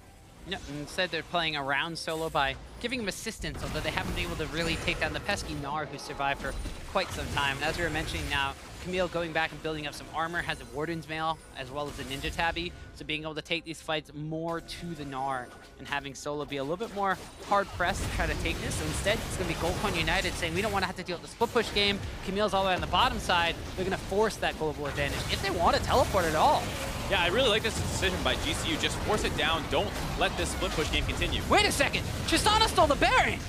No, instead, they're playing around Solo by giving him assistance, although they haven't been able to really take down the pesky Gnar, who survived for quite some time. And as we were mentioning now, Camille going back and building up some armor, has a Warden's Mail as well as a Ninja Tabby, so being able to take these fights more to the Gnar and having Solo be a little bit more hard-pressed to try to take this. So instead, it's going to be GoldCoin United saying, we don't want to have to deal with the split push game. Camille's all the way on the bottom side. They're going to force that global advantage if they want to teleport at all. Yeah, I really like this decision by GCU. Just force it down. Don't let this split push game continue. Wait a second. Tristana stole the Baron.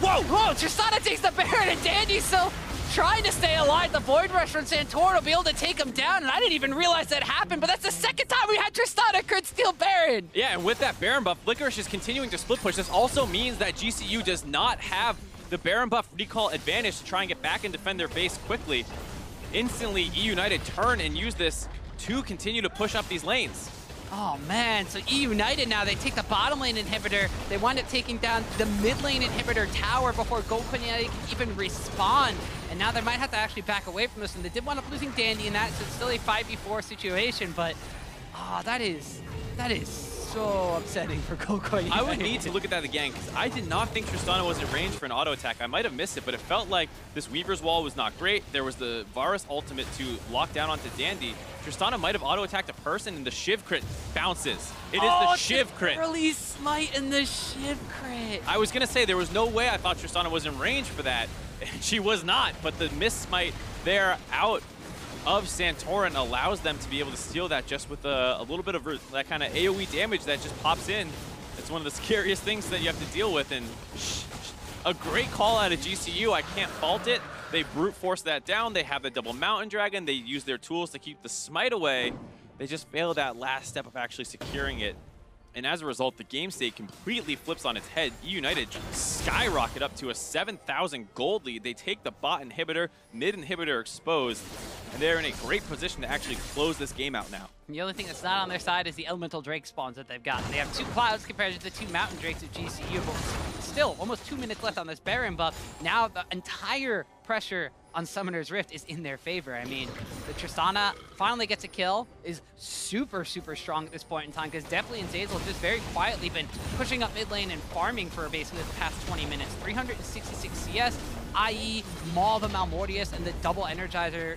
Whoa! Whoa! Tristana takes the Baron, and Dandy's still trying to stay alive. The Void Rush from Santorin will be able to take him down, and I didn't even realize that happened, but that's the second time we had Tristana crit steal Baron. Yeah, and with that Baron buff, Licorice is continuing to split push. This also means that GCU does not have the Baron buff recall advantage to try and get back and defend their base quickly. Instantly, eUnited turn and use this to continue to push up these lanes. Oh man, so eUnited now, they take the bottom lane inhibitor, they wind up taking down the mid lane inhibitor tower before GoldCoin United can even respawn. And now they might have to actually back away from this, and they did wind up losing Dandy in that, so it's still a 5v4 situation, but that is so upsetting for GoldCoin United. I would need to look at that again, because I did not think Tristana was in range for an auto attack. I might have missed it, but it felt like this Weaver's Wall was not great. There was the Varus ultimate to lock down onto Dandy. Tristana might have auto attacked a person, and the Shiv crit bounces. It is the Shiv crit. Early smite and the Shiv crit. I was gonna say there was no way I thought Tristana was in range for that. She was not, but the miss smite there out of Santorin allows them to be able to steal that just with a little bit of that kind of AoE damage that just pops in. It's one of the scariest things that you have to deal with, and a great call out of GCU. I can't fault it. They brute force that down. They have the double Mountain Dragon. They use their tools to keep the smite away. They just failed that last step of actually securing it. And as a result, the game state completely flips on its head. eUnited skyrocket up to a 7,000 gold lead. They take the bot inhibitor, mid inhibitor exposed, and they're in a great position to actually close this game out now. And the only thing that's not on their side is the Elemental Drake spawns that they've got. They have 2 Clouds compared to the 2 Mountain Drakes of GCU, but still, almost 2 minutes left on this Baron buff. Now the entire pressure on Summoner's Rift is in their favor. I mean, the Tristana finally gets a kill, is super, super strong at this point in time, because Deftly and Zeyzal have just very quietly been pushing up mid lane and farming for basically the past 20 minutes. 366 CS, i.e. Maul the Malmortius and the double Energizer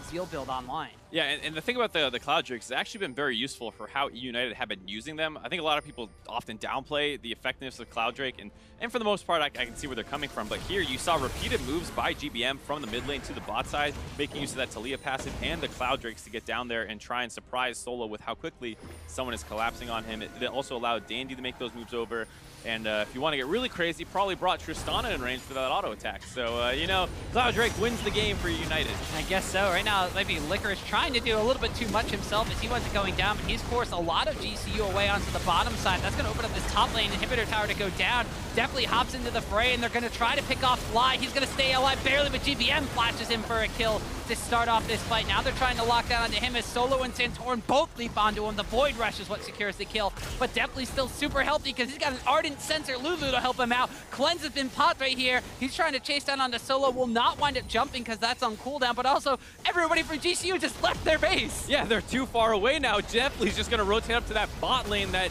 Zeal build online. Yeah, and the thing about the Cloud Drakes has actually been very useful for how eUnited have been using them. I think a lot of people often downplay the effectiveness of Cloud Drake, and for the most part, I can see where they're coming from. But here, you saw repeated moves by GBM from the mid lane to the bot side, making use of that Taliyah passive and the Cloud Drakes to get down there and try and surprise Solo with how quickly someone is collapsing on him. It also allowed Dandy to make those moves over. And if you want to get really crazy, probably brought Tristana in range for that auto attack. So, you know, Cloud Drake wins the game for United. I guess so. Right now, maybe Licorice trying to do a little bit too much himself as he winds up going down, but he's forced a lot of GCU away onto the bottom side. That's going to open up this top lane inhibitor tower to go down. Definitely hops into the fray, and they're going to try to pick off Fly. He's going to stay alive barely, but GBM flashes him for a kill to start off this fight. Now they're trying to lock down onto him as Solo and Santorin both leap onto him. The Void Rush is what secures the kill, but Deftly's still super healthy because he's got an Ardent Sensor Lulu to help him out. Cleanse has been popped right here. He's trying to chase down onto Solo. Will not wind up jumping because that's on cooldown, but also everybody from GCU just left their base. Yeah, they're too far away now. Deftly's just going to rotate up to that bot lane that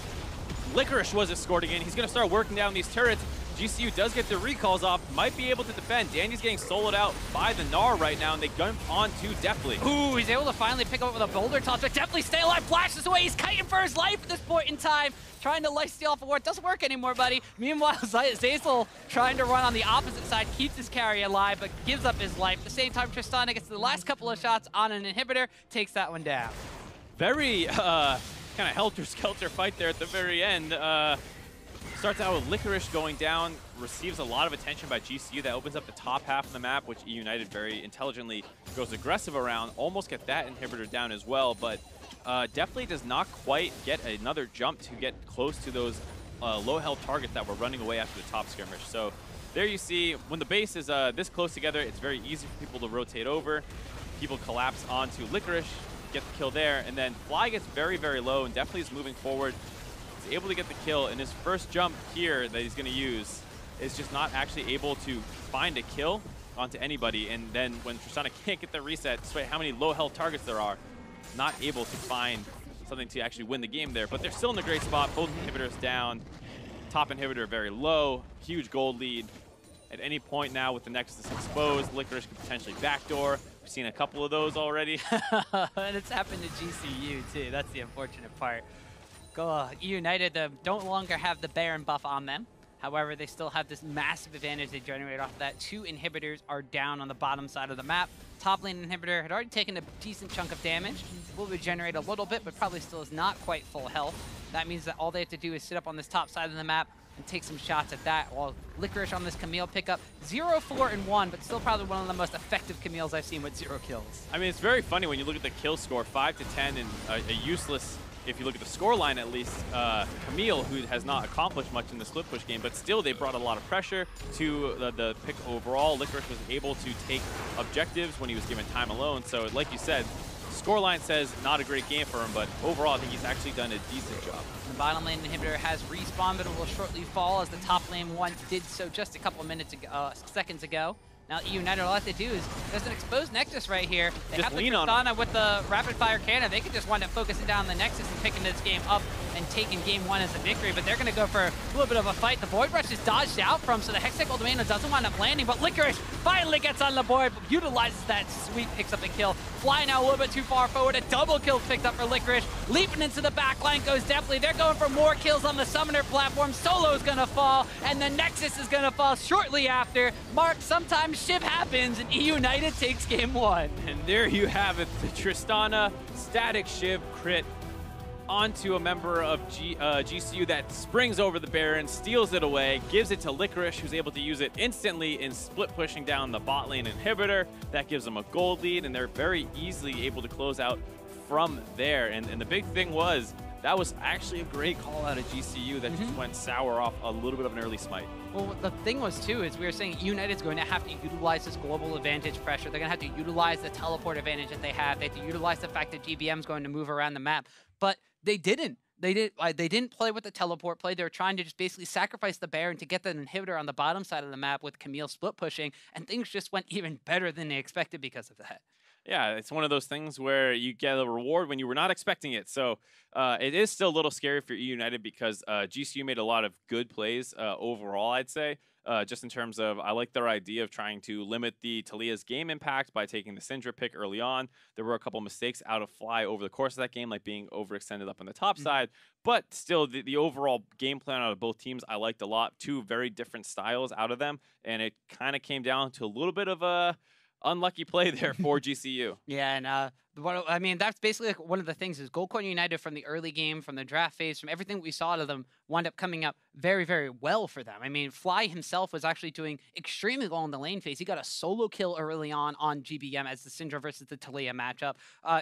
Licorice was escorting in. He's going to start working down these turrets. GCU does get their recalls off, might be able to defend. Dandy's getting soloed out by the Gnar right now, and they gun onto Deftly. Ooh, he's able to finally pick up with a boulder toss, but Deftly stay alive, flashes away. He's kiting for his life at this point in time, trying to lifesteal off a ward. Doesn't work anymore, buddy. Meanwhile, Zeyzal trying to run on the opposite side, keeps his carry alive, but gives up his life. At the same time, Tristana gets the last couple of shots on an inhibitor, takes that one down. Very kind of helter-skelter fight there at the very end. Starts out with Licorice going down, receives a lot of attention by GCU. That opens up the top half of the map, which eUnited very intelligently goes aggressive around. Almost get that inhibitor down as well, but Deftly does not quite get another jump to get close to those low health targets that were running away after the top skirmish. So there you see, when the base is this close together, it's very easy for people to rotate over. People collapse onto Licorice, get the kill there, and then Fly gets very, very low, and Deftly is moving forward. He's able to get the kill, and his first jump here that he's going to use is just not actually able to find a kill onto anybody. And then when Tristana can't get the reset, despite how many low health targets there are, not able to find something to actually win the game there. But they're still in a great spot. Both inhibitors down. Top inhibitor very low. Huge gold lead. At any point now with the Nexus exposed, Licorice could potentially backdoor. We've seen a couple of those already. And it's happened to GCU too. That's the unfortunate part. eUnited don't longer have the Baron buff on them. However, they still have this massive advantage they generate off of that. 2 inhibitors are down on the bottom side of the map. Top lane inhibitor had already taken a decent chunk of damage. Will regenerate a little bit, but probably still is not quite full health. That means that all they have to do is sit up on this top side of the map and take some shots at that, while Licorice on this Camille pickup, 0, 4, and 1, but still probably one of the most effective Camille's I've seen with 0 kills. I mean, it's very funny when you look at the kill score, 5 to 10, and a useless, if you look at the score line at least, Camille, who has not accomplished much in the split push game, but still they brought a lot of pressure to the pick overall. Licorice was able to take objectives when he was given time alone, so like you said, scoreline says not a great game for him, but overall I think he's actually done a decent job. The bottom lane inhibitor has respawned, but it will shortly fall as the top lane one did so just a couple minutes ago, seconds ago. Now eUnited, all they have to do is, there's an exposed Nexus right here. They just have the lean on Tristana with the rapid fire cannon. They could just wind up focusing down on the Nexus and picking this game up and taking game 1 as a victory, but they're going to go for a little bit of a fight. The Void Rush is dodged out from, so the Hextech Ultimate doesn't wind up landing, but Licorice finally gets on the board, utilizes that sweep, picks up a kill. Fly now a little bit too far forward. A double kill picked up for Licorice. Leaping into the back line goes Deftly. They're going for more kills on the Summoner platform. Solo's going to fall, and the Nexus is going to fall shortly after. Mark, sometimes shit happens, and eUnited takes game 1. And there you have it, the Tristana static Shiv crit onto a member of GCU that springs over the Baron, steals it away, gives it to Licorice, who's able to use it instantly in split pushing down the bot lane inhibitor. That gives them a gold lead, and they're very easily able to close out from there. And the big thing was, that was actually a great call out of GCU that just went sour off a little bit of an early smite. Well, the thing was, too, is we were saying eUnited's going to have to utilize this global advantage pressure. They're going to have to utilize the teleport advantage that they have. They have to utilize the fact that GBM's going to move around the map. But they didn't. They didn't play with the teleport play. They were trying to just basically sacrifice the Baron to get that inhibitor on the bottom side of the map with Camille split pushing, and things just went even better than they expected because of that. Yeah, it's one of those things where you get a reward when you were not expecting it. So it is still a little scary for eUnited because GCU made a lot of good plays overall, I'd say. Just in terms of, I like their idea of trying to limit the Taliyah's game impact by taking the Syndra pick early on. There were a couple mistakes out of Fly over the course of that game, like being overextended up on the top side. But still, the overall game plan out of both teams, I liked a lot. 2 very different styles out of them. And it kind of came down to a little bit of a unlucky play there for GCU. Yeah, and I mean, that's basically like one of the things is Goldcorn United from the early game, from the draft phase, from everything we saw out of them, wound up coming up very, very well for them. I mean, Fly himself was actually doing extremely well in the lane phase. He got a solo kill early on GBM as the Syndra versus the Taliyah matchup.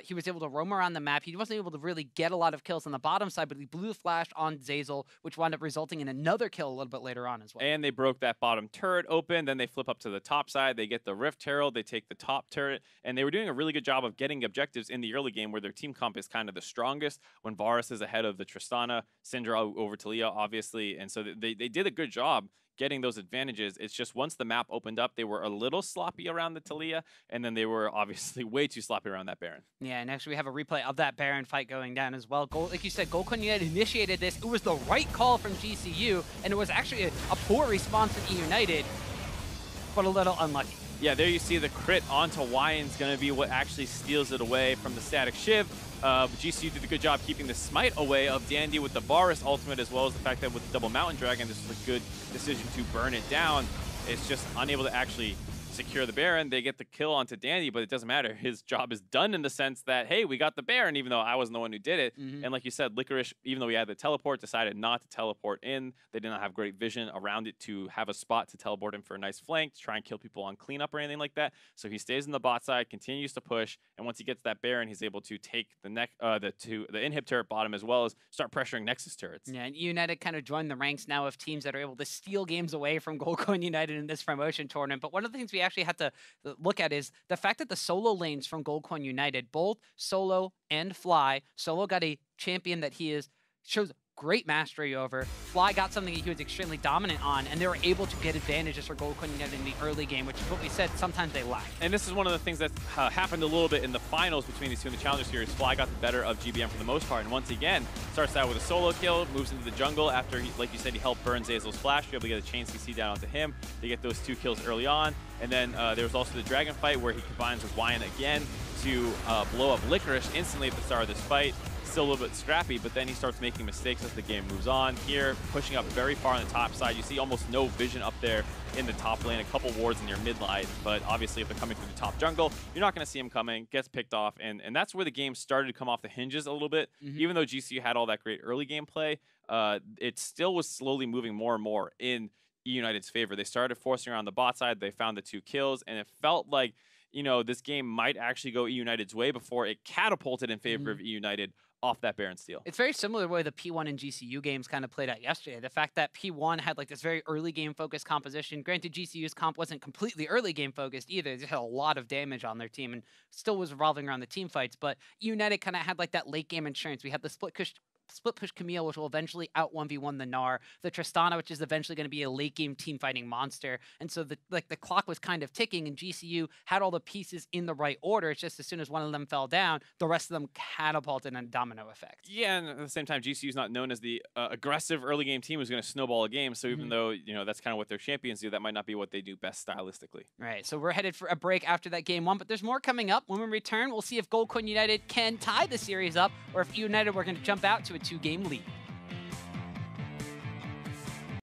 He was able to roam around the map. He wasn't able to really get a lot of kills on the bottom side, but he blew the flash on Zeyzal, which wound up resulting in another kill a little bit later on as well. And they broke that bottom turret open. Then they flip up to the top side. They get the Rift Herald. They take the top turret. And they were doing a really good job of getting objectives in the early game where their team comp is kind of the strongest when Varus is ahead of the Tristana, Syndra over Taliyah, obviously. And so they did a good job getting those advantages. It's just once the map opened up, they were a little sloppy around the Taliyah, and then they were obviously way too sloppy around that Baron. Yeah, and actually we have a replay of that Baron fight going down as well. Like you said, Goldcorn United initiated this. It was the right call from GCU, and it was actually a poor response from eUnited, but a little unlucky. Yeah, there you see the crit onto Wyon's going to be what actually steals it away from the static Shiv. GCU did a good job keeping the smite away of Dandy with the Varus ultimate, as well as the fact that with the double Mountain Dragon, this was a good decision to burn it down. It's just unable to actually secure the Baron. They get the kill onto Dandy, but it doesn't matter. His job is done in the sense that, hey, we got the Baron, even though I wasn't the one who did it. And like you said, Licorice, even though he had the teleport, decided not to teleport in. They did not have great vision around it to have a spot to teleport in for a nice flank, to try and kill people on cleanup or anything like that. So he stays in the bot side, continues to push, and once he gets that Baron, he's able to take the inhib turret bottom as well as start pressuring Nexus turrets. Yeah, and United kind of joined the ranks now of teams that are able to steal games away from Goldcorn United in this promotion tournament. But one of the things we actually had to look at is the fact that the solo lanes from Goldcorn United, both Solo and Fly, Solo got a champion that shows great mastery over. Fly got something that he was extremely dominant on, and they were able to get advantages for Gold Queen United in the early game, which is what we said sometimes they lack. And this is one of the things that happened a little bit in the finals between these two in the Challenger Series. Fly got the better of GBM for the most part, and once again, starts out with a solo kill, moves into the jungle after, like you said, he helped burn Zeyzal's flash, be able to get a chain CC down onto him. They get those 2 kills early on, and then there was also the Dragon fight where he combines with Wyan again to blow up Licorice instantly at the start of this fight. Still a little bit scrappy, but then he starts making mistakes as the game moves on. Here, pushing up very far on the top side. You see almost no vision up there in the top lane, a couple wards in your mid line, but obviously if they're coming through the top jungle, you're not going to see him coming, gets picked off, and that's where the game started to come off the hinges a little bit. Even though GCU had all that great early game play, it still was slowly moving more and more in eUnited's favor. They started forcing around the bot side, they found the 2 kills, and it felt like, you know, this game might actually go eUnited's way before it catapulted in favor of eUnited off that Baron steal. It's very similar to the way the P1 and GCU games kind of played out yesterday. The fact that P1 had like this very early game focused composition. Granted, GCU's comp wasn't completely early game focused either. They had a lot of damage on their team and still was revolving around the team fights. But United kind of had like that late game insurance. We had the split push Camille, which will eventually out 1v1 the Gnar, the Tristana, which is eventually going to be a late game team fighting monster. And so the clock was kind of ticking, and GCU had all the pieces in the right order. It's just as soon as one of them fell down, the rest of them catapulted in a domino effect. Yeah, and at the same time, GCU is not known as the aggressive early game team who's going to snowball a game. So even though, you know, that's kind of what their champions do, that might not be what they do best stylistically. Right, so we're headed for a break after that game 1, but there's more coming up. When we return, we'll see if Gold Queen United can tie the series up, or if eUnited we're going to jump out to a 2-game lead.